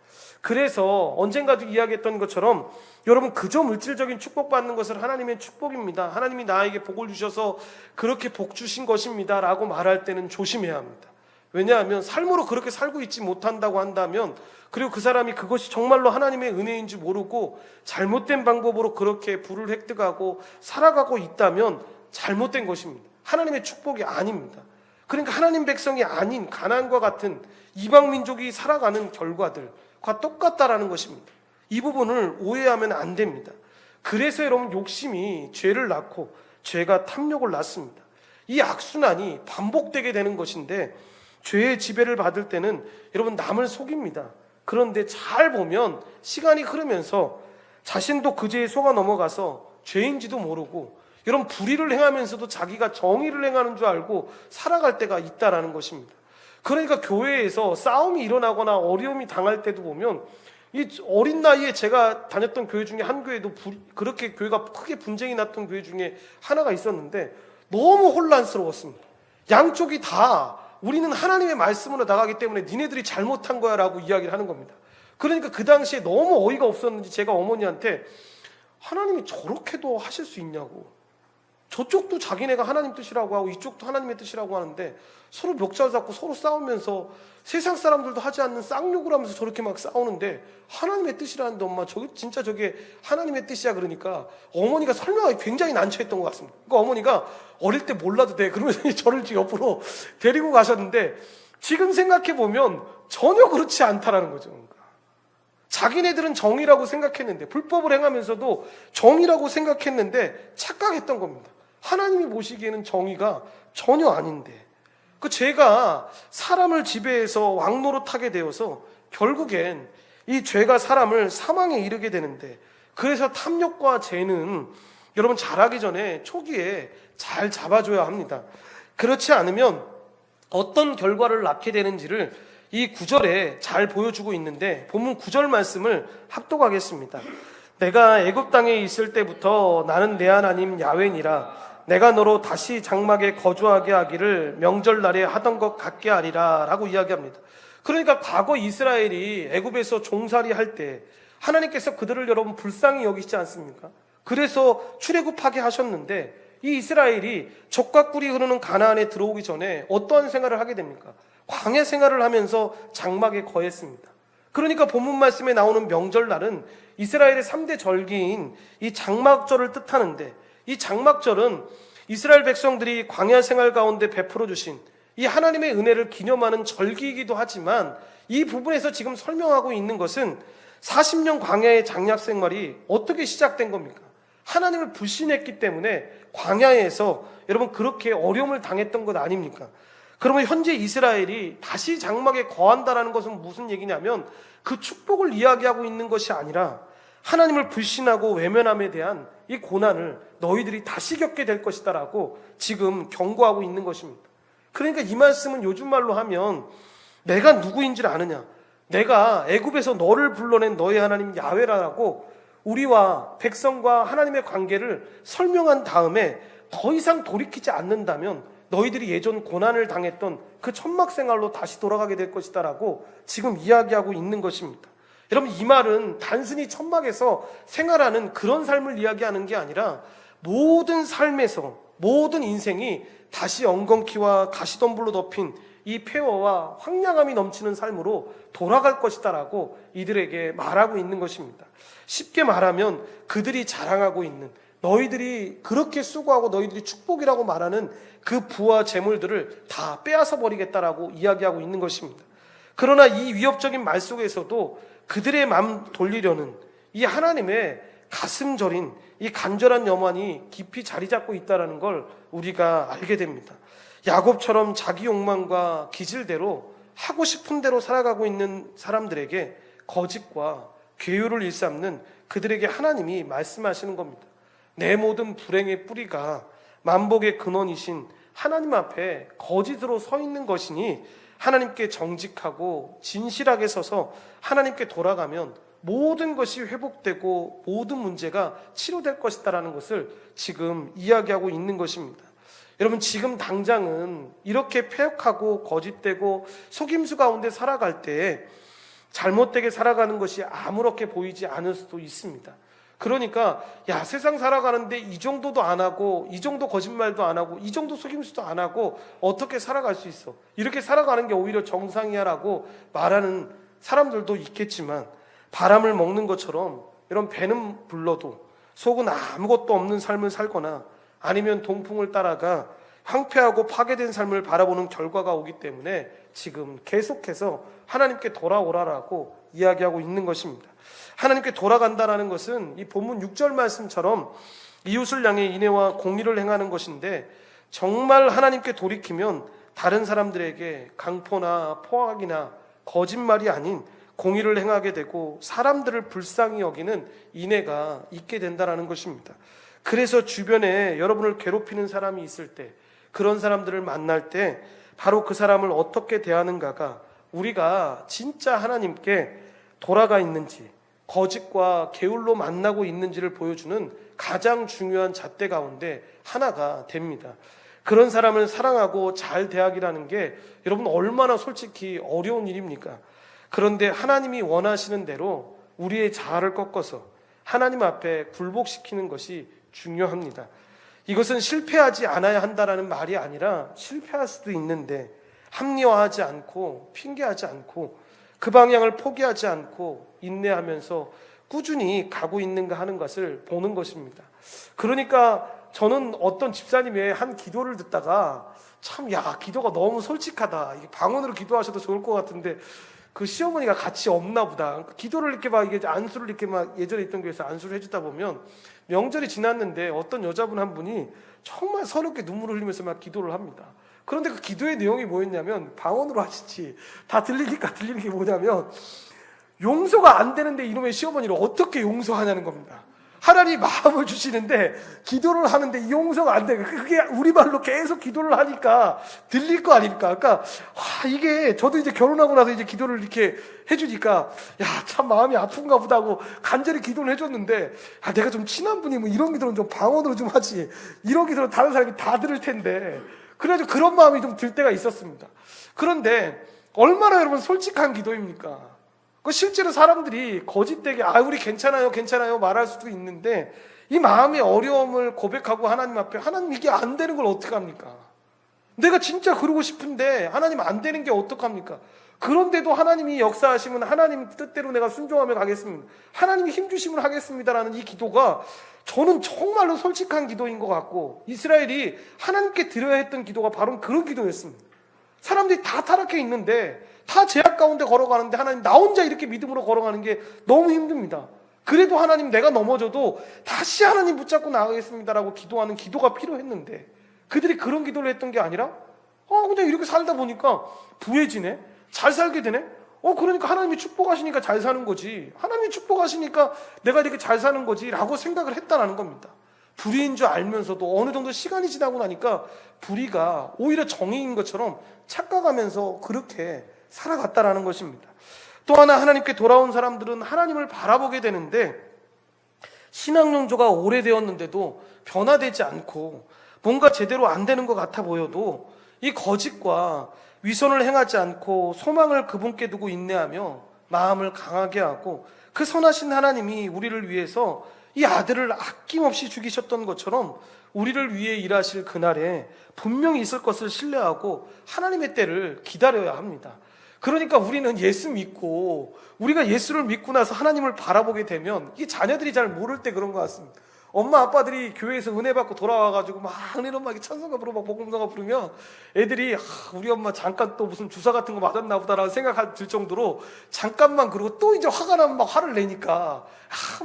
그래서 언젠가도 이야기했던 것처럼 여러분 그저 물질적인 축복받는 것을 하나님의 축복입니다. 하나님이 나에게 복을 주셔서 그렇게 복 주신 것입니다 라고 말할 때는 조심해야 합니다. 왜냐하면 삶으로 그렇게 살고 있지 못한다고 한다면 그리고 그 사람이 그것이 정말로 하나님의 은혜인지 모르고 잘못된 방법으로 그렇게 부를 획득하고 살아가고 있다면 잘못된 것입니다. 하나님의 축복이 아닙니다. 그러니까 하나님 백성이 아닌 가나안과 같은 이방 민족이 살아가는 결과들과 똑같다라는 것입니다. 이 부분을 오해하면 안 됩니다. 그래서 여러분 욕심이 죄를 낳고 죄가 탐욕을 낳습니다. 이 악순환이 반복되게 되는 것인데 죄의 지배를 받을 때는 여러분 남을 속입니다. 그런데 잘 보면 시간이 흐르면서 자신도 그 죄에 속아 넘어가서 죄인지도 모르고 이런 불의를 행하면서도 자기가 정의를 행하는 줄 알고 살아갈 때가 있다라는 것입니다. 그러니까 교회에서 싸움이 일어나거나 어려움이 당할 때도 보면 이 어린 나이에 제가 다녔던 교회 중에 한 교회도 그렇게 교회가 크게 분쟁이 났던 교회 중에 하나가 있었는데 너무 혼란스러웠습니다. 양쪽이 다 우리는 하나님의 말씀으로 나가기 때문에 니네들이 잘못한 거야 라고 이야기를 하는 겁니다. 그러니까 그 당시에 너무 어이가 없었는지 제가 어머니한테 하나님이 저렇게도 하실 수 있냐고, 저쪽도 자기네가 하나님 뜻이라고 하고 이쪽도 하나님의 뜻이라고 하는데 서로 멱살 잡고 서로 싸우면서 세상 사람들도 하지 않는 쌍욕을 하면서 저렇게 막 싸우는데 하나님의 뜻이라는데 엄마 진짜 저게 하나님의 뜻이야. 그러니까 어머니가 설명하기 굉장히 난처했던 것 같습니다. 그러니까 어머니가 어릴 때 몰라도 돼 그러면서 저를 옆으로 데리고 가셨는데 지금 생각해보면 전혀 그렇지 않다라는 거죠. 그러니까 자기네들은 정의라고 생각했는데, 불법을 행하면서도 정의라고 생각했는데 착각했던 겁니다. 하나님이 보시기에는 정의가 전혀 아닌데, 그 죄가 사람을 지배해서 왕노릇하게 되어서 결국엔 이 죄가 사람을 사망에 이르게 되는데, 그래서 탐욕과 죄는 여러분 잘하기 전에 초기에 잘 잡아줘야 합니다. 그렇지 않으면 어떤 결과를 낳게 되는지를 이 9절에 잘 보여주고 있는데, 본문 9절 말씀을 합독하겠습니다. 내가 애굽 땅에 있을 때부터 나는 내 하나님 야훼니라. 내가 너로 다시 장막에 거주하게 하기를 명절날에 하던 것 같게 하리라 라고 이야기합니다. 그러니까 과거 이스라엘이 애굽에서 종살이 할 때 하나님께서 그들을 여러분 불쌍히 여기시지 않습니까? 그래서 출애굽하게 하셨는데 이 이스라엘이 적과 꿀이 흐르는 가나안에 들어오기 전에 어떠한 생활을 하게 됩니까? 광야 생활을 하면서 장막에 거했습니다. 그러니까 본문 말씀에 나오는 명절날은 이스라엘의 3대 절기인 이 장막절을 뜻하는데, 이 장막절은 이스라엘 백성들이 광야 생활 가운데 베풀어 주신 이 하나님의 은혜를 기념하는 절기이기도 하지만, 이 부분에서 지금 설명하고 있는 것은 40년 광야의 장약 생활이 어떻게 시작된 겁니까? 하나님을 불신했기 때문에 광야에서 여러분 그렇게 어려움을 당했던 것 아닙니까? 그러면 현재 이스라엘이 다시 장막에 거한다라는 것은 무슨 얘기냐면, 그 축복을 이야기하고 있는 것이 아니라 하나님을 불신하고 외면함에 대한 이 고난을 너희들이 다시 겪게 될 것이다라고 지금 경고하고 있는 것입니다. 그러니까 이 말씀은 요즘 말로 하면 내가 누구인지를 아느냐, 내가 애굽에서 너를 불러낸 너의 하나님 야훼라고 우리와 백성과 하나님의 관계를 설명한 다음에 더 이상 돌이키지 않는다면 너희들이 예전 고난을 당했던 그 천막 생활로 다시 돌아가게 될 것이다라고 지금 이야기하고 있는 것입니다. 여러분, 이 말은 단순히 천막에서 생활하는 그런 삶을 이야기하는 게 아니라 모든 삶에서 모든 인생이 다시 엉겅퀴와 가시덤불로 덮인 이 폐허와 황량함이 넘치는 삶으로 돌아갈 것이다라고 이들에게 말하고 있는 것입니다. 쉽게 말하면 그들이 자랑하고 있는, 너희들이 그렇게 수고하고 너희들이 축복이라고 말하는 그 부와 재물들을 다 빼앗아 버리겠다라고 이야기하고 있는 것입니다. 그러나 이 위협적인 말 속에서도 그들의 마음 돌리려는 이 하나님의 가슴 저린 이 간절한 염원이 깊이 자리 잡고 있다는 걸 우리가 알게 됩니다. 야곱처럼 자기 욕망과 기질대로 하고 싶은 대로 살아가고 있는 사람들에게 거짓과 괴유를 일삼는 그들에게 하나님이 말씀하시는 겁니다. 내 모든 불행의 뿌리가 만복의 근원이신 하나님 앞에 거짓으로 서 있는 것이니 하나님께 정직하고 진실하게 서서 하나님께 돌아가면 모든 것이 회복되고 모든 문제가 치료될 것이다라는 것을 지금 이야기하고 있는 것입니다. 여러분, 지금 당장은 이렇게 폐역하고 거짓되고 속임수 가운데 살아갈 때 잘못되게 살아가는 것이 아무렇게 보이지 않을 수도 있습니다. 그러니까 야, 세상 살아가는데 이 정도도 안 하고 이 정도 거짓말도 안 하고 이 정도 속임수도 안 하고 어떻게 살아갈 수 있어? 이렇게 살아가는 게 오히려 정상이야 라고 말하는 사람들도 있겠지만, 바람을 먹는 것처럼 이런 배는 불러도 속은 아무것도 없는 삶을 살거나 아니면 동풍을 따라가 황폐하고 파괴된 삶을 바라보는 결과가 오기 때문에 지금 계속해서 하나님께 돌아오라라고 이야기하고 있는 것입니다. 하나님께 돌아간다라는 것은 이 본문 6절 말씀처럼 이웃을 향해 인애와 공의를 행하는 것인데, 정말 하나님께 돌이키면 다른 사람들에게 강포나 포악이나 거짓말이 아닌 공의를 행하게 되고 사람들을 불쌍히 여기는 인애가 있게 된다는 것입니다. 그래서 주변에 여러분을 괴롭히는 사람이 있을 때, 그런 사람들을 만날 때 바로 그 사람을 어떻게 대하는가가 우리가 진짜 하나님께 돌아가 있는지, 거짓과 게을로 만나고 있는지를 보여주는 가장 중요한 잣대 가운데 하나가 됩니다. 그런 사람을 사랑하고 잘 대하기라는 게 여러분 얼마나 솔직히 어려운 일입니까? 그런데 하나님이 원하시는 대로 우리의 자아를 꺾어서 하나님 앞에 굴복시키는 것이 중요합니다. 이것은 실패하지 않아야 한다는 말이 아니라 실패할 수도 있는데 합리화하지 않고 핑계하지 않고 그 방향을 포기하지 않고 인내하면서 꾸준히 가고 있는가 하는 것을 보는 것입니다. 그러니까 저는 어떤 집사님의 한 기도를 듣다가 참, 기도가 너무 솔직하다. 이게 방언으로 기도하셔도 좋을 것 같은데 그 시어머니가 같이 없나 보다. 그러니까 기도를 이렇게 이게 안수를 이렇게 예전에 있던 교회에서 안수를 해주다 보면 명절이 지났는데 어떤 여자분 한 분이 정말 서럽게 눈물을 흘리면서 막 기도를 합니다. 그런데 그 기도의 내용이 뭐였냐면, 방언으로 하시지 다 들리니까 들리는 게 뭐냐면, 용서가 안 되는데 이놈의 시어머니를 어떻게 용서하냐는 겁니다. 하나님 마음을 주시는데 기도를 하는데 이 용서가 안 돼. 그게 우리말로 계속 기도를 하니까 들릴 거 아닙니까? 그러니까 이게 저도 이제 결혼하고 나서 이제 기도를 이렇게 해주니까 참 마음이 아픈가 보다 하고 간절히 기도를 해줬는데, 내가 좀 친한 분이 뭐 이런 기도는 좀 방언으로 좀 하지, 이런 기도는 다른 사람이 다 들을 텐데, 그래가지고 그런 마음이 좀 들 때가 있었습니다. 그런데 얼마나 여러분 솔직한 기도입니까? 실제로 사람들이 거짓되게 우리 괜찮아요 괜찮아요 말할 수도 있는데, 이 마음의 어려움을 고백하고 하나님 앞에, 하나님 이게 안 되는 걸 어떡합니까? 내가 진짜 그러고 싶은데 하나님 안 되는 게 어떡합니까? 그런데도 하나님이 역사하시면 하나님 뜻대로 내가 순종하며 가겠습니다, 하나님이 힘주시면 하겠습니다라는 이 기도가 저는 정말로 솔직한 기도인 것 같고, 이스라엘이 하나님께 드려야 했던 기도가 바로 그런 기도였습니다. 사람들이 다 타락해 있는데, 다 제약 가운데 걸어가는데 하나님 나 혼자 이렇게 믿음으로 걸어가는 게 너무 힘듭니다. 그래도 하나님 내가 넘어져도 다시 하나님 붙잡고 나가겠습니다라고 기도하는 기도가 필요했는데, 그들이 그런 기도를 했던 게 아니라 그냥 이렇게 살다 보니까 부해지네, 잘 살게 되네, 그러니까 하나님이 축복하시니까 잘 사는 거지, 하나님이 축복하시니까 내가 이렇게 잘 사는 거지 라고 생각을 했다는 겁니다. 불의인 줄 알면서도 어느 정도 시간이 지나고 나니까 불의가 오히려 정의인 것처럼 착각하면서 그렇게 살아갔다라는 것입니다. 또 하나, 하나님께 돌아온 사람들은 하나님을 바라보게 되는데, 신앙 용조가 오래되었는데도 변화되지 않고 뭔가 제대로 안 되는 것 같아 보여도 이 거짓과 위선을 행하지 않고 소망을 그분께 두고 인내하며 마음을 강하게 하고, 그 선하신 하나님이 우리를 위해서 이 아들을 아낌없이 죽이셨던 것처럼 우리를 위해 일하실 그날에 분명히 있을 것을 신뢰하고 하나님의 때를 기다려야 합니다. 그러니까 우리는 예수 믿고, 우리가 예수를 믿고 나서 하나님을 바라보게 되면, 이 자녀들이 잘 모를 때 그런 것 같습니다. 엄마 아빠들이 교회에서 은혜 받고 돌아와가지고 막 은혜로 막 찬송가 부르고 막 복음가가 부르면 애들이 우리 엄마 잠깐 또 무슨 주사 같은 거 맞았나 보다라는 생각이 들 정도로 잠깐만, 그러고 또 이제 화가 나면 막 화를 내니까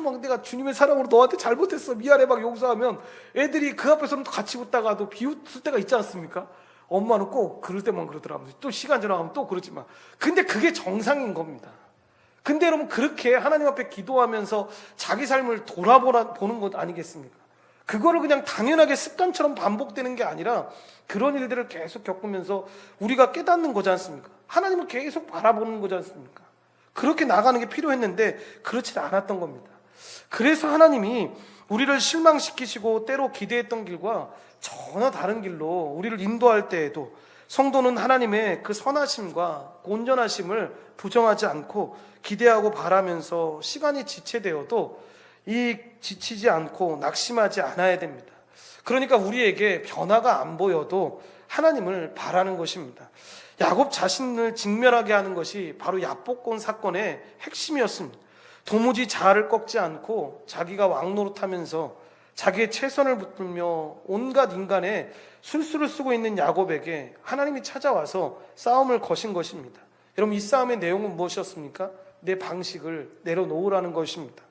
막 내가 주님의 사랑으로 너한테 잘못했어 미안해 막 용서하면 애들이 그 앞에서는 또 같이 웃다가도 비웃을 때가 있지 않습니까? 엄마는 꼭 그럴 때만 그러더라고요. 또 시간 지나가면 또 그러지만, 근데 그게 정상인 겁니다. 근데 여러분, 그렇게 하나님 앞에 기도하면서 자기 삶을 돌아보는 것 아니겠습니까? 그거를 그냥 당연하게 습관처럼 반복되는 게 아니라 그런 일들을 계속 겪으면서 우리가 깨닫는 거지 않습니까? 하나님을 계속 바라보는 거지 않습니까? 그렇게 나가는 게 필요했는데 그렇지 않았던 겁니다. 그래서 하나님이 우리를 실망시키시고 때로 기대했던 길과 전혀 다른 길로 우리를 인도할 때에도 성도는 하나님의 그 선하심과 온전하심을 부정하지 않고 기대하고 바라면서 시간이 지체되어도 지치지 않고 낙심하지 않아야 됩니다. 그러니까 우리에게 변화가 안 보여도 하나님을 바라는 것입니다. 야곱 자신을 직면하게 하는 것이 바로 야복권 사건의 핵심이었습니다. 도무지 자아를 꺾지 않고 자기가 왕노릇하면서 자기의 최선을 붙들며 온갖 인간의 술수를 쓰고 있는 야곱에게 하나님이 찾아와서 싸움을 거신 것입니다. 여러분, 이 싸움의 내용은 무엇이었습니까? 내 방식을 내려놓으라는 것입니다.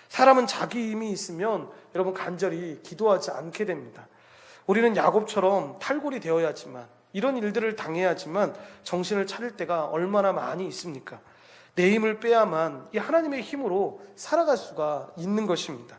사람은 자기 힘이 있으면 여러분 간절히 기도하지 않게 됩니다. 우리는 야곱처럼 탈골이 되어야지만, 이런 일들을 당해야지만 정신을 차릴 때가 얼마나 많이 있습니까? 내 힘을 빼야만 이 하나님의 힘으로 살아갈 수가 있는 것입니다.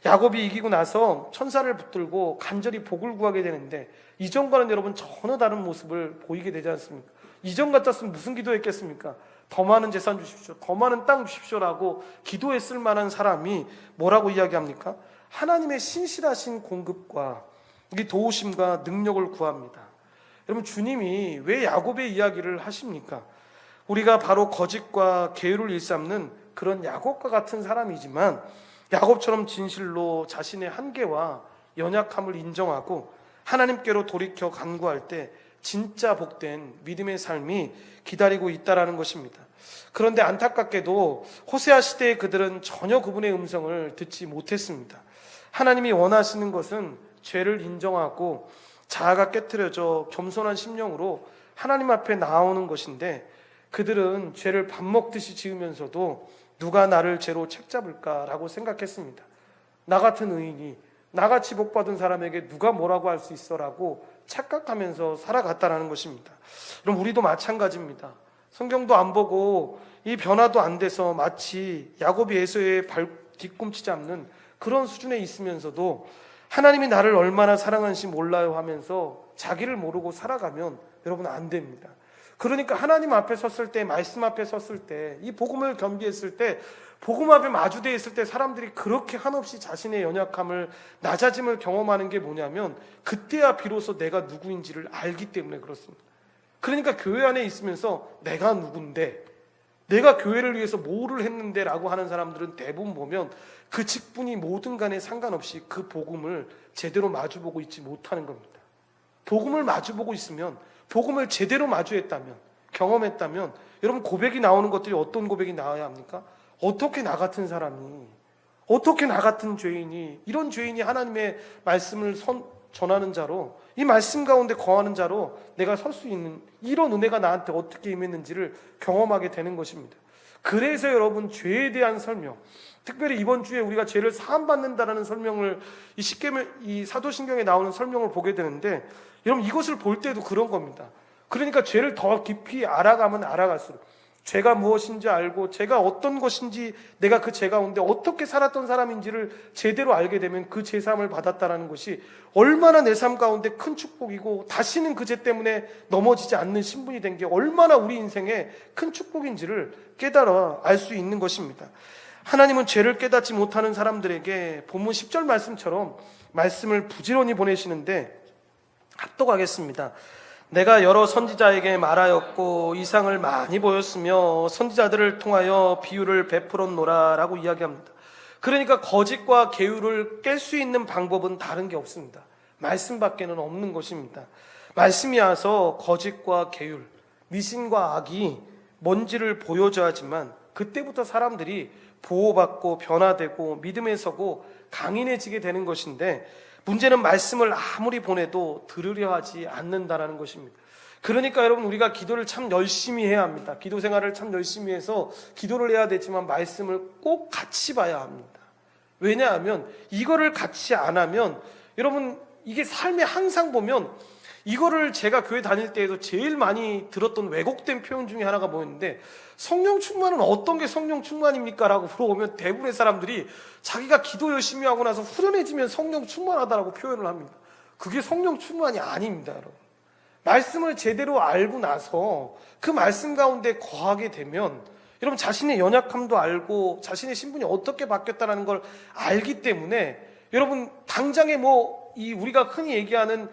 야곱이 이기고 나서 천사를 붙들고 간절히 복을 구하게 되는데 이전과는 여러분 전혀 다른 모습을 보이게 되지 않습니까? 이전 같았으면 무슨 기도했겠습니까? 더 많은 재산 주십시오, 더 많은 땅 주십시오라고 기도했을 만한 사람이 뭐라고 이야기합니까? 하나님의 신실하신 공급과 이 도우심과 능력을 구합니다. 여러분, 주님이 왜 야곱의 이야기를 하십니까? 우리가 바로 거짓과 계율을 일삼는 그런 야곱과 같은 사람이지만 야곱처럼 진실로 자신의 한계와 연약함을 인정하고 하나님께로 돌이켜 간구할 때 진짜 복된 믿음의 삶이 기다리고 있다라는 것입니다. 그런데 안타깝게도 호세아 시대의 그들은 전혀 그분의 음성을 듣지 못했습니다. 하나님이 원하시는 것은 죄를 인정하고 자아가 깨트려져 겸손한 심령으로 하나님 앞에 나오는 것인데 그들은 죄를 밥 먹듯이 지으면서도 누가 나를 죄로 책잡을까라고 생각했습니다. 나 같은 의인이, 나같이 복받은 사람에게 누가 뭐라고 할 수 있어라고 착각하면서 살아갔다라는 것입니다. 그럼 우리도 마찬가지입니다. 성경도 안 보고 이 변화도 안 돼서 마치 야곱이 에서의 뒤꿈치 잡는 그런 수준에 있으면서도 하나님이 나를 얼마나 사랑하는지 몰라요 하면서 자기를 모르고 살아가면 여러분 안 됩니다. 그러니까 하나님 앞에 섰을 때, 말씀 앞에 섰을 때, 이 복음을 겸비했을 때, 복음 앞에 마주되어 있을 때 사람들이 그렇게 한없이 자신의 연약함을, 낮아짐을 경험하는 게 뭐냐면 그때야 비로소 내가 누구인지를 알기 때문에 그렇습니다. 그러니까 교회 안에 있으면서 내가 누군데, 내가 교회를 위해서 뭐를 했는데 라고 하는 사람들은 대부분 보면 그 직분이 뭐든 간에 상관없이 그 복음을 제대로 마주보고 있지 못하는 겁니다. 복음을 마주보고 있으면, 복음을 제대로 마주했다면, 경험했다면 여러분 고백이 나오는 것들이 어떤 고백이 나와야 합니까? 어떻게 나 같은 사람이, 어떻게 나 같은 죄인이, 이런 죄인이 하나님의 말씀을 전하는 자로, 이 말씀 가운데 거하는 자로 내가 설 수 있는 이런 은혜가 나한테 어떻게 임했는지를 경험하게 되는 것입니다. 그래서 여러분 죄에 대한 설명, 특별히 이번 주에 우리가 죄를 사함받는다라는 설명을 이 사도신경에 나오는 설명을 보게 되는데 여러분 이것을 볼 때도 그런 겁니다. 그러니까 죄를 더 깊이 알아가면 알아갈수록 죄가 무엇인지 알고 죄가 어떤 것인지 내가 그 죄 가운데 어떻게 살았던 사람인지를 제대로 알게 되면 그 죄사함을 받았다라는 것이 얼마나 내 삶 가운데 큰 축복이고 다시는 그 죄 때문에 넘어지지 않는 신분이 된 게 얼마나 우리 인생에 큰 축복인지를 깨달아 알 수 있는 것입니다. 하나님은 죄를 깨닫지 못하는 사람들에게 본문 10절 말씀처럼 말씀을 부지런히 보내시는데 합독하겠습니다. 내가 여러 선지자에게 말하였고 이상을 많이 보였으며 선지자들을 통하여 비유를 베풀었노라 라고 이야기합니다. 그러니까 거짓과 계율을 깰 수 있는 방법은 다른 게 없습니다. 말씀밖에는 없는 것입니다. 말씀이 와서 거짓과 계율, 미신과 악이 뭔지를 보여줘야지만 그때부터 사람들이 보호받고 변화되고 믿음에 서고 강인해지게 되는 것인데 문제는 말씀을 아무리 보내도 들으려 하지 않는다라는 것입니다. 그러니까 여러분 우리가 기도를 참 열심히 해야 합니다. 기도 생활을 참 열심히 해서 기도를 해야 되지만 말씀을 꼭 같이 봐야 합니다. 왜냐하면 이거를 같이 안 하면 여러분 이게 삶에 항상 보면 이거를 제가 교회 다닐 때에도 제일 많이 들었던 왜곡된 표현 중에 하나가 뭐였는데 성령 충만은 어떤 게 성령 충만입니까? 라고 물어보면 대부분의 사람들이 자기가 기도 열심히 하고 나서 후련해지면 성령 충만하다라고 표현을 합니다. 그게 성령 충만이 아닙니다, 여러분. 말씀을 제대로 알고 나서 그 말씀 가운데 거하게 되면 여러분 자신의 연약함도 알고 자신의 신분이 어떻게 바뀌었다는 걸 알기 때문에 여러분 당장에 우리가 흔히 얘기하는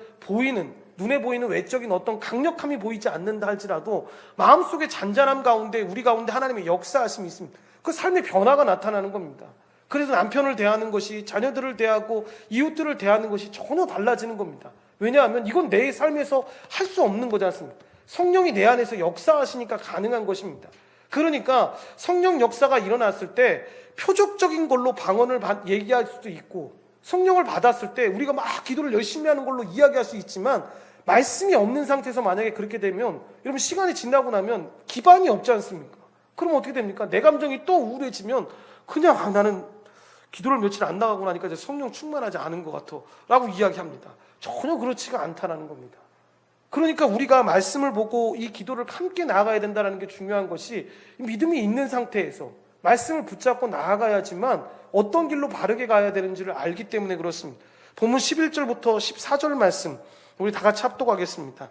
눈에 보이는 외적인 어떤 강력함이 보이지 않는다 할지라도 마음속의 잔잔함 가운데 우리 가운데 하나님의 역사하심이 있습니다. 그 삶의 변화가 나타나는 겁니다. 그래서 남편을 대하는 것이, 자녀들을 대하고 이웃들을 대하는 것이 전혀 달라지는 겁니다. 왜냐하면 이건 내 삶에서 할 수 없는 거지 않습니까? 성령이 내 안에서 역사하시니까 가능한 것입니다. 그러니까 성령 역사가 일어났을 때 표적적인 걸로 방언을 얘기할 수도 있고 성령을 받았을 때 우리가 막 기도를 열심히 하는 걸로 이야기할 수 있지만 말씀이 없는 상태에서 만약에 그렇게 되면 여러분 시간이 지나고 나면 기반이 없지 않습니까? 그럼 어떻게 됩니까? 내 감정이 또 우울해지면 그냥 나는 기도를 며칠 안 나가고 나니까 이제 성령 충만하지 않은 것 같아 라고 이야기합니다. 전혀 그렇지가 않다라는 겁니다. 그러니까 우리가 말씀을 보고 이 기도를 함께 나아가야 된다는 게 중요한 것이, 믿음이 있는 상태에서 말씀을 붙잡고 나아가야지만 어떤 길로 바르게 가야 되는지를 알기 때문에 그렇습니다. 본문 11절부터 14절 말씀 우리 다 같이 합독하겠습니다.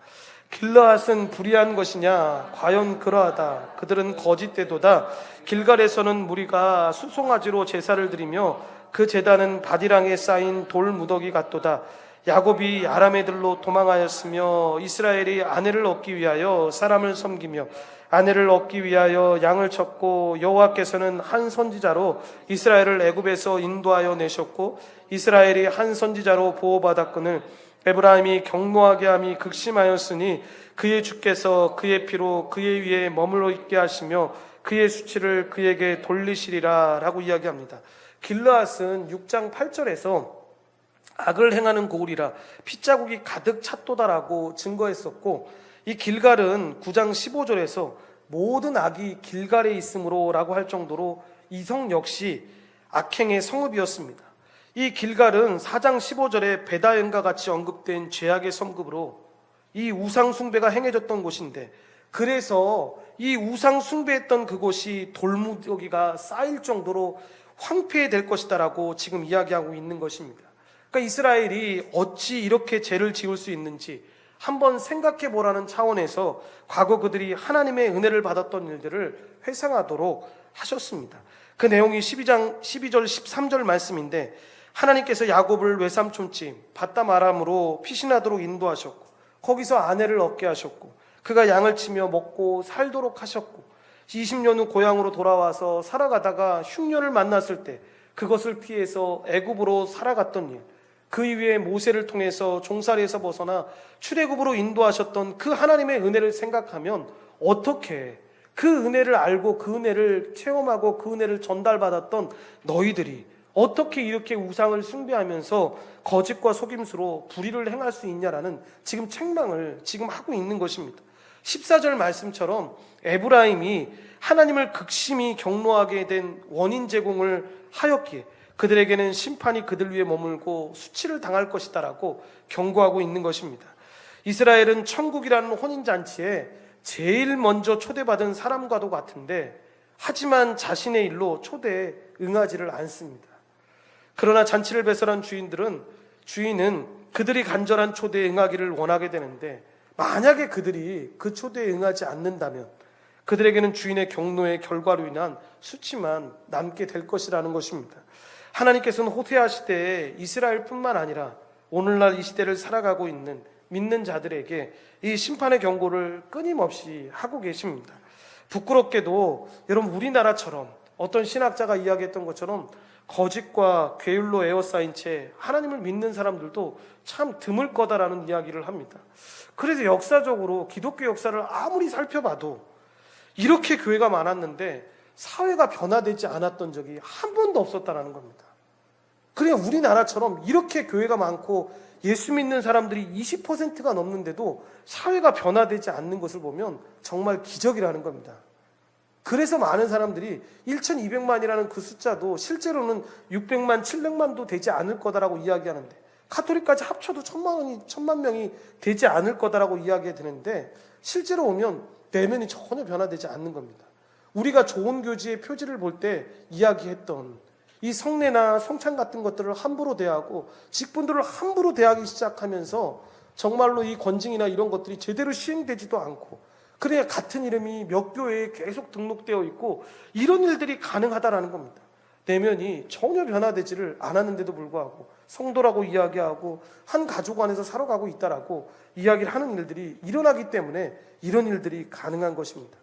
길르앗은 불의한 것이냐? 과연 그러하다. 그들은 거짓되도다. 길갈에서는 무리가 수송아지로 제사를 드리며 그 제단은 바디랑에 쌓인 돌 무더기 같도다. 야곱이 아람애들로 도망하였으며 이스라엘이 아내를 얻기 위하여 사람을 섬기며 아내를 얻기 위하여 양을 쳤고, 여호와께서는 한 선지자로 이스라엘을 애굽에서 인도하여 내셨고 이스라엘이 한 선지자로 보호받았거늘 에브라임이 경노하게 함이 극심하였으니 그의 주께서 그의 피로 그의 위에 머물러 있게 하시며 그의 수치를 그에게 돌리시리라 라고 이야기합니다. 길르앗은 6장 8절에서 악을 행하는 고울이라 핏자국이 가득 찼도다라고 증거했었고, 이 길갈은 9장 15절에서 모든 악이 길갈에 있으므로 라고 할 정도로 이성 역시 악행의 성읍이었습니다. 이 길갈은 4장 15절에 베다연과 같이 언급된 죄악의 성읍으로 이 우상 숭배가 행해졌던 곳인데, 그래서 이 우상 숭배했던 그곳이 돌무더기가 쌓일 정도로 황폐될 것이다라고 지금 이야기하고 있는 것입니다. 그러니까 이스라엘이 어찌 이렇게 죄를 지을 수 있는지 한번 생각해 보라는 차원에서 과거 그들이 하나님의 은혜를 받았던 일들을 회상하도록 하셨습니다. 그 내용이 12장 12절 13절 말씀인데, 하나님께서 야곱을 외삼촌집 바담 아람으로 피신하도록 인도하셨고 거기서 아내를 얻게 하셨고 그가 양을 치며 먹고 살도록 하셨고 20년 후 고향으로 돌아와서 살아가다가 흉년을 만났을 때 그것을 피해서 애굽으로 살아갔던 일, 그 이후에 모세를 통해서 종살이에서 벗어나 출애굽으로 인도하셨던 그 하나님의 은혜를 생각하면 어떻게 그 은혜를 알고 그 은혜를 체험하고 그 은혜를 전달받았던 너희들이 어떻게 이렇게 우상을 숭배하면서 거짓과 속임수로 불의를 행할 수 있냐라는 지금 책망을 지금 하고 있는 것입니다. 14절 말씀처럼 에브라임이 하나님을 극심히 경노하게 된 원인 제공을 하였기에 그들에게는 심판이 그들 위에 머물고 수치를 당할 것이다라고 경고하고 있는 것입니다. 이스라엘은 천국이라는 혼인잔치에 제일 먼저 초대받은 사람과도 같은데, 하지만 자신의 일로 초대에 응하지를 않습니다. 그러나 잔치를 배설한 주인은 그들이 간절한 초대에 응하기를 원하게 되는데, 만약에 그들이 그 초대에 응하지 않는다면 그들에게는 주인의 경노의 결과로 인한 수치만 남게 될 것이라는 것입니다. 하나님께서는 호세아 시대에 이스라엘뿐만 아니라 오늘날 이 시대를 살아가고 있는 믿는 자들에게 이 심판의 경고를 끊임없이 하고 계십니다. 부끄럽게도 여러분, 우리나라처럼 어떤 신학자가 이야기했던 것처럼 거짓과 괴율로 에워싸인 채 하나님을 믿는 사람들도 참 드물 거다라는 이야기를 합니다. 그래서 역사적으로 기독교 역사를 아무리 살펴봐도 이렇게 교회가 많았는데 사회가 변화되지 않았던 적이 한 번도 없었다는 겁니다. 그러니까 우리나라처럼 이렇게 교회가 많고 예수 믿는 사람들이 20%가 넘는데도 사회가 변화되지 않는 것을 보면 정말 기적이라는 겁니다. 그래서 많은 사람들이 1200만이라는 그 숫자도 실제로는 600만, 700만도 되지 않을 거다라고 이야기하는데, 카톨릭까지 합쳐도 1000만 명이 되지 않을 거다라고 이야기가 되는데, 실제로 오면 내면이 전혀 변화되지 않는 겁니다. 우리가 좋은 교지의 표지를 볼 때 이야기했던 이 성례나 성찬 같은 것들을 함부로 대하고 직분들을 함부로 대하기 시작하면서 정말로 이 권징이나 이런 것들이 제대로 시행되지도 않고, 그래야 같은 이름이 몇 교회에 계속 등록되어 있고 이런 일들이 가능하다라는 겁니다. 내면이 전혀 변화되지를 않았는데도 불구하고 성도라고 이야기하고 한 가족 안에서 살아가고 있다라고 이야기를 하는 일들이 일어나기 때문에 이런 일들이 가능한 것입니다.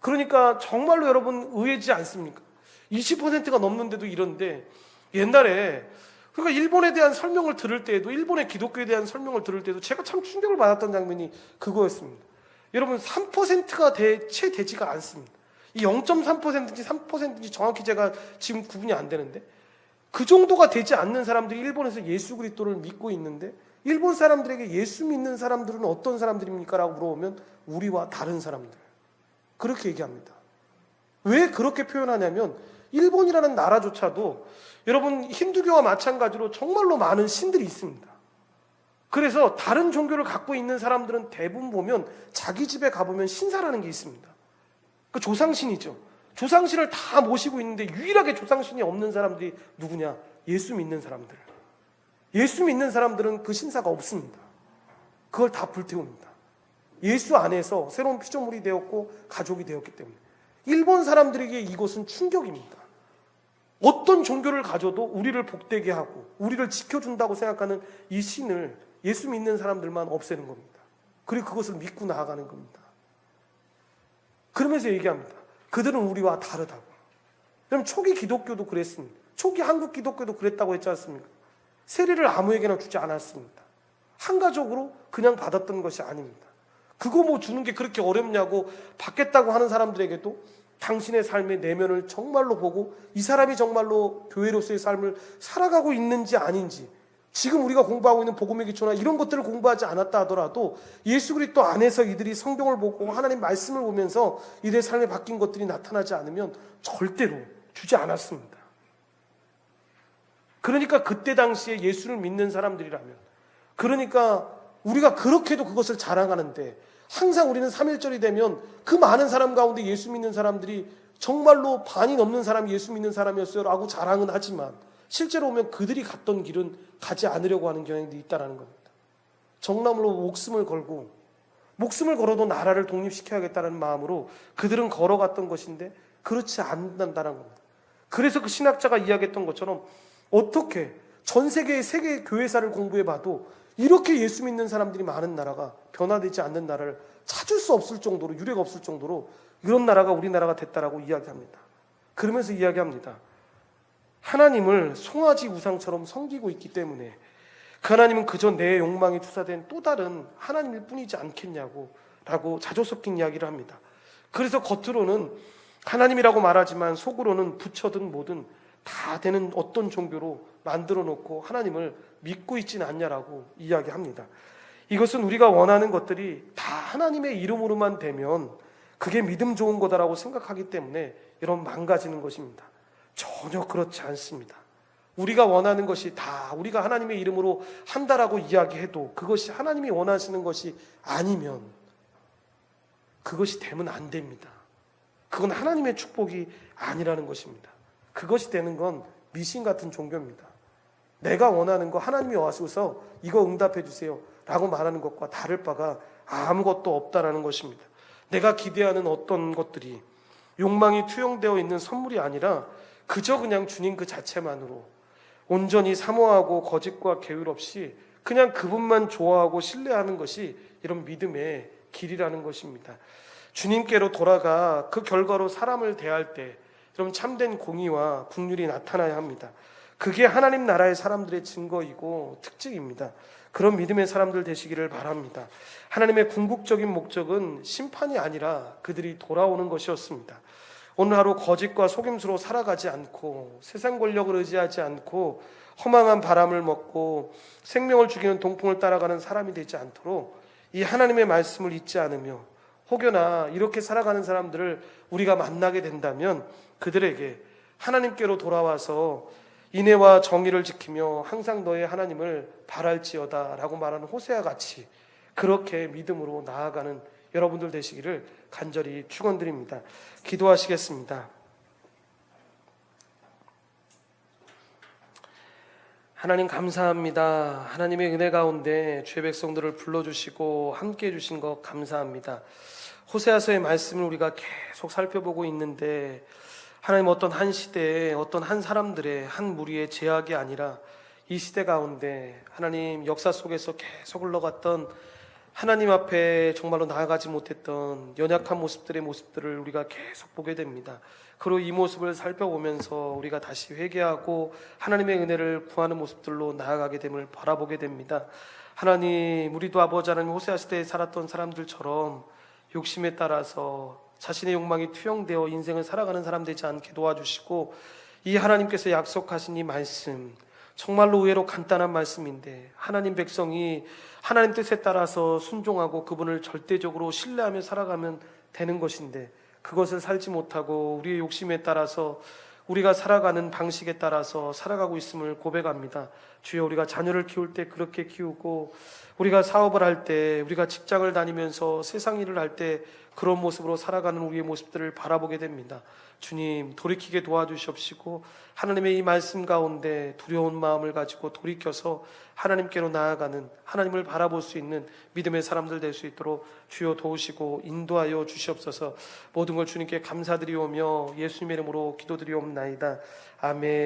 그러니까 정말로 여러분 의외지 않습니까? 20%가 넘는데도 이런데, 옛날에 그러니까 일본에 대한 설명을 들을 때에도, 일본의 기독교에 대한 설명을 들을 때도 제가 참 충격을 받았던 장면이 그거였습니다. 여러분 3%가 채 되지가 않습니다. 이 0.3%인지 3%인지 정확히 제가 지금 구분이 안 되는데, 그 정도가 되지 않는 사람들이 일본에서 예수 그리스도를 믿고 있는데, 일본 사람들에게 예수 믿는 사람들은 어떤 사람들입니까? 라고 물어보면 우리와 다른 사람들, 그렇게 얘기합니다. 왜 그렇게 표현하냐면, 일본이라는 나라조차도 여러분 힌두교와 마찬가지로 정말로 많은 신들이 있습니다. 그래서 다른 종교를 갖고 있는 사람들은 대부분 보면 자기 집에 가보면 신사라는 게 있습니다. 그 조상신이죠. 조상신을 다 모시고 있는데 유일하게 조상신이 없는 사람들이 누구냐? 예수 믿는 사람들. 예수 믿는 사람들은 그 신사가 없습니다. 그걸 다 불태웁니다. 예수 안에서 새로운 피조물이 되었고 가족이 되었기 때문에. 일본 사람들에게 이것은 충격입니다. 어떤 종교를 가져도 우리를 복되게 하고 우리를 지켜준다고 생각하는 이 신을 예수 믿는 사람들만 없애는 겁니다. 그리고 그것을 믿고 나아가는 겁니다. 그러면서 얘기합니다. 그들은 우리와 다르다고. 그럼 초기 기독교도 그랬습니다. 초기 한국 기독교도 그랬다고 했지 않습니까? 세례를 아무에게나 주지 않았습니다. 한가족으로 그냥 받았던 것이 아닙니다. 그거 뭐 주는 게 그렇게 어렵냐고 받겠다고 하는 사람들에게도 당신의 삶의 내면을 정말로 보고 이 사람이 정말로 교회로서의 삶을 살아가고 있는지 아닌지, 지금 우리가 공부하고 있는 복음의 기초나 이런 것들을 공부하지 않았다 하더라도 예수 그리스도 안에서 이들이 성경을 보고 하나님 말씀을 보면서 이들의 삶에 바뀐 것들이 나타나지 않으면 절대로 주지 않았습니다. 그러니까 그때 당시에 예수를 믿는 사람들이라면, 그러니까 우리가 그렇게도 그것을 자랑하는데, 항상 우리는 3.1절이 되면 그 많은 사람 가운데 예수 믿는 사람들이 정말로 반이 넘는 사람이 예수 믿는 사람이었어요 라고 자랑은 하지만 실제로 보면 그들이 갔던 길은 가지 않으려고 하는 경향도 있다는 겁니다. 정말로 목숨을 걸어도 나라를 독립시켜야겠다는 마음으로 그들은 걸어갔던 것인데 그렇지 않는다는 겁니다. 그래서 그 신학자가 이야기했던 것처럼 어떻게 전 세계의 세계 교회사를 공부해봐도 이렇게 예수 믿는 사람들이 많은 나라가 변화되지 않는 나라를 찾을 수 없을 정도로, 유례가 없을 정도로 이런 나라가 우리나라가 됐다라고 이야기합니다. 그러면서 이야기합니다. 하나님을 송아지 우상처럼 섬기고 있기 때문에 그 하나님은 그저 내 욕망이 투사된 또 다른 하나님일 뿐이지 않겠냐고 라고 자조 섞인 이야기를 합니다. 그래서 겉으로는 하나님이라고 말하지만 속으로는 부처든 뭐든 다 되는 어떤 종교로 만들어 놓고 하나님을 믿고 있지는 않냐라고 이야기합니다. 이것은 우리가 원하는 것들이 다 하나님의 이름으로만 되면 그게 믿음 좋은 거다라고 생각하기 때문에 이런 망가지는 것입니다. 전혀 그렇지 않습니다. 우리가 원하는 것이 다 우리가 하나님의 이름으로 한다라고 이야기해도 그것이 하나님이 원하시는 것이 아니면 그것이 되면 안 됩니다. 그건 하나님의 축복이 아니라는 것입니다. 그것이 되는 건 미신 같은 종교입니다. 내가 원하는 거 하나님이 와셔서 이거 응답해 주세요 라고 말하는 것과 다를 바가 아무것도 없다라는 것입니다. 내가 기대하는 어떤 것들이 욕망이 투영되어 있는 선물이 아니라 그저 그냥 주님 그 자체만으로 온전히 사모하고 거짓과 계율 없이 그냥 그분만 좋아하고 신뢰하는 것이 이런 믿음의 길이라는 것입니다. 주님께로 돌아가 그 결과로 사람을 대할 때 여러분 참된 공의와 긍휼이 나타나야 합니다. 그게 하나님 나라의 사람들의 증거이고 특징입니다. 그런 믿음의 사람들 되시기를 바랍니다. 하나님의 궁극적인 목적은 심판이 아니라 그들이 돌아오는 것이었습니다. 오늘 하루 거짓과 속임수로 살아가지 않고 세상 권력을 의지하지 않고 허망한 바람을 먹고 생명을 죽이는 동풍을 따라가는 사람이 되지 않도록 이 하나님의 말씀을 잊지 않으며 혹여나 이렇게 살아가는 사람들을 우리가 만나게 된다면 그들에게 하나님께로 돌아와서 인애와 정의를 지키며 항상 너의 하나님을 바랄지어다 라고 말하는 호세아 같이 그렇게 믿음으로 나아가는 여러분들 되시기를 간절히 축원드립니다. 기도하시겠습니다. 하나님 감사합니다. 하나님의 은혜 가운데 주의 백성들을 불러주시고 함께해 주신 것 감사합니다. 호세아서의 말씀을 우리가 계속 살펴보고 있는데 하나님 어떤 한 시대에 어떤 한 사람들의 한 무리의 제약이 아니라 이 시대 가운데 하나님 역사 속에서 계속 흘러갔던 하나님 앞에 정말로 나아가지 못했던 연약한 모습들을 우리가 계속 보게 됩니다. 그리고 이 모습을 살펴보면서 우리가 다시 회개하고 하나님의 은혜를 구하는 모습들로 나아가게 됨을 바라보게 됩니다. 하나님, 우리도 아버지 하나님 호세아 시대에 살았던 사람들처럼 욕심에 따라서 자신의 욕망이 투영되어 인생을 살아가는 사람 되지 않게 도와주시고 이 하나님께서 약속하신 이 말씀 정말로 의외로 간단한 말씀인데 하나님 백성이 하나님 뜻에 따라서 순종하고 그분을 절대적으로 신뢰하며 살아가면 되는 것인데 그것을 살지 못하고 우리의 욕심에 따라서 우리가 살아가는 방식에 따라서 살아가고 있음을 고백합니다. 주여, 우리가 자녀를 키울 때 그렇게 키우고, 우리가 사업을 할 때, 우리가 직장을 다니면서 세상 일을 할 때 그런 모습으로 살아가는 우리의 모습들을 바라보게 됩니다. 주님, 돌이키게 도와주시옵시고, 하나님의 이 말씀 가운데 두려운 마음을 가지고 돌이켜서 하나님께로 나아가는, 하나님을 바라볼 수 있는 믿음의 사람들 될 수 있도록 주여 도우시고 인도하여 주시옵소서. 모든 걸 주님께 감사드리오며 예수님의 이름으로 기도드리옵나이다. 아멘.